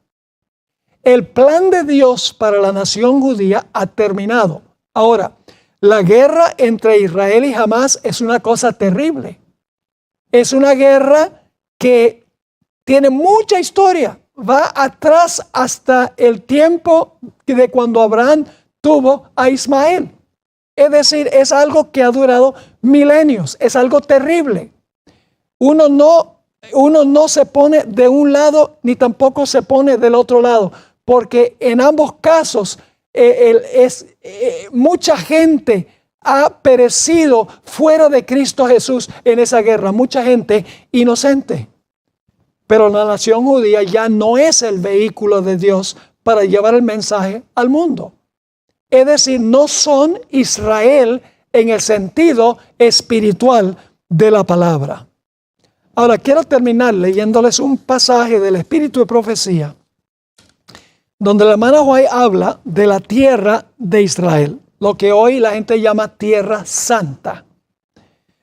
El plan de Dios para la nación judía ha terminado. Ahora, la guerra entre Israel y Hamás es una cosa terrible. Es una guerra que tiene mucha historia. Va atrás hasta el tiempo de cuando Abraham tuvo a Ismael. Es decir, es algo que ha durado milenios. Es algo terrible. Uno no se pone de un lado ni tampoco se pone del otro lado. Porque en ambos casos mucha gente ha perecido fuera de Cristo Jesús en esa guerra. Mucha gente inocente. Pero la nación judía ya no es el vehículo de Dios para llevar el mensaje al mundo. Es decir, no son Israel en el sentido espiritual de la palabra. Ahora quiero terminar leyéndoles un pasaje del Espíritu de Profecía, donde la hermana White habla de la tierra de Israel, lo que hoy la gente llama Tierra Santa.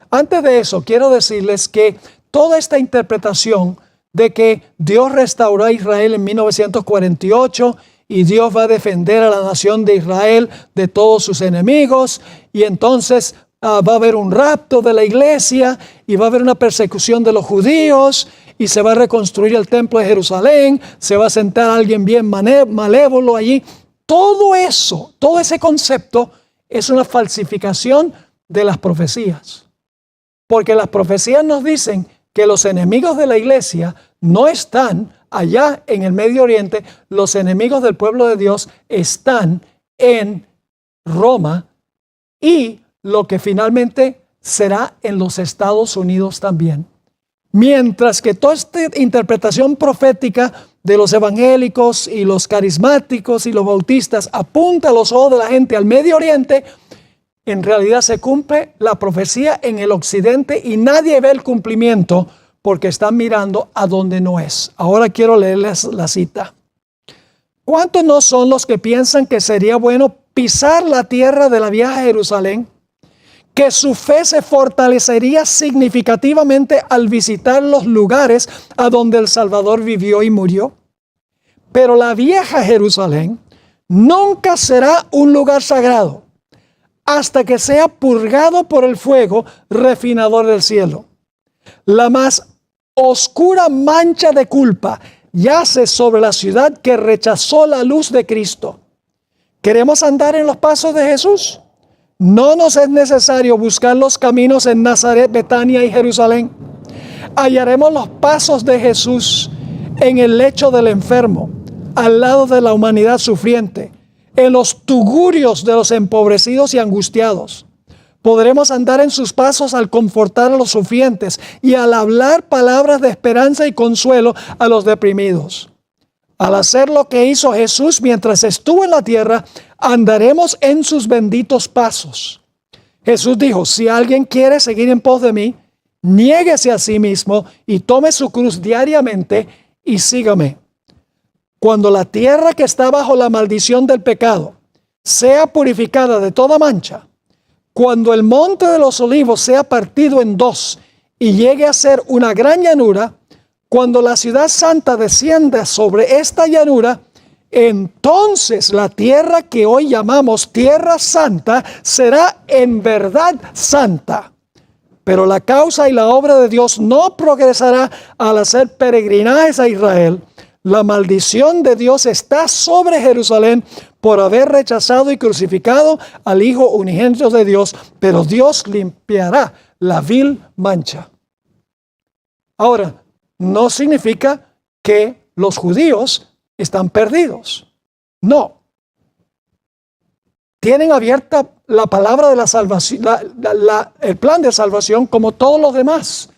Antes de eso, quiero decirles que toda esta interpretación de que Dios restauró a Israel en 1948 y Dios va a defender a la nación de Israel de todos sus enemigos, y entonces va a haber un rapto de la iglesia y va a haber una persecución de los judíos y se va a reconstruir el templo de Jerusalén, se va a sentar alguien bien malévolo allí. Todo eso, todo ese concepto es una falsificación de las profecías. Porque las profecías nos dicen que los enemigos de la iglesia no están allá en el Medio Oriente, los enemigos del pueblo de Dios están en Roma y lo que finalmente será en los Estados Unidos también. Mientras que toda esta interpretación profética de los evangélicos y los carismáticos y los bautistas apunta los ojos de la gente al Medio Oriente, en realidad se cumple la profecía en el occidente y nadie ve el cumplimiento porque están mirando a donde no es. Ahora quiero leerles la cita. ¿Cuántos no son los que piensan que sería bueno pisar la tierra de la vieja Jerusalén? Que su fe se fortalecería significativamente al visitar los lugares a donde el Salvador vivió y murió. Pero la vieja Jerusalén nunca será un lugar sagrado hasta que sea purgado por el fuego refinador del cielo. La más oscura mancha de culpa yace sobre la ciudad que rechazó la luz de Cristo. ¿Queremos andar en los pasos de Jesús? No nos es necesario buscar los caminos en Nazaret, Betania y Jerusalén. Hallaremos los pasos de Jesús en el lecho del enfermo, al lado de la humanidad sufriente, en los tugurios de los empobrecidos y angustiados. Podremos andar en sus pasos al confortar a los sufrientes y al hablar palabras de esperanza y consuelo a los deprimidos. Al hacer lo que hizo Jesús mientras estuvo en la tierra, andaremos en sus benditos pasos. Jesús dijo, si alguien quiere seguir en pos de mí, niéguese a sí mismo y tome su cruz diariamente y sígame. Cuando la tierra que está bajo la maldición del pecado sea purificada de toda mancha, cuando el monte de los olivos sea partido en dos y llegue a ser una gran llanura, cuando la ciudad santa descienda sobre esta llanura, entonces la tierra que hoy llamamos Tierra Santa será en verdad santa. Pero la causa y la obra de Dios no progresará al hacer peregrinajes a Israel. La maldición de Dios está sobre Jerusalén por haber rechazado y crucificado al Hijo unigénito de Dios, pero Dios limpiará la vil mancha. Ahora, no significa que los judíos están perdidos. No. Tienen abierta la palabra de la salvación, el plan de salvación como todos los demás.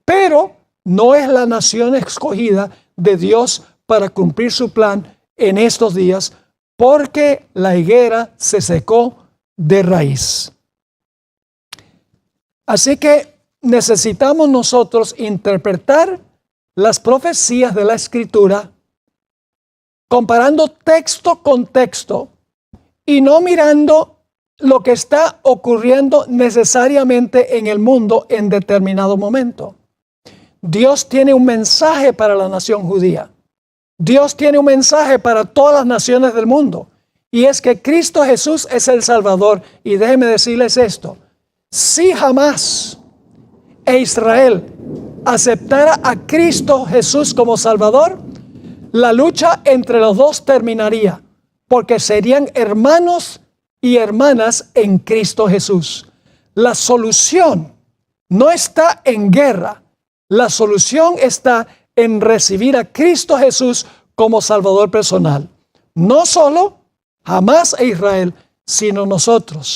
Pero no es la nación escogida de Dios para cumplir su plan en estos días, porque la higuera se secó de raíz. Así que necesitamos nosotros interpretar las profecías de la Escritura comparando texto con texto y no mirando lo que está ocurriendo necesariamente en el mundo en determinado momento. Dios tiene un mensaje para la nación judía. Dios tiene un mensaje para todas las naciones del mundo. Y es que Cristo Jesús es el Salvador. Y déjenme decirles esto. Si jamás Israel aceptara a Cristo Jesús como Salvador, la lucha entre los dos terminaría, porque serían hermanos y hermanas en Cristo Jesús. La solución no está en guerra. La solución está en recibir a Cristo Jesús como Salvador personal. No solo jamás a Israel, sino nosotros.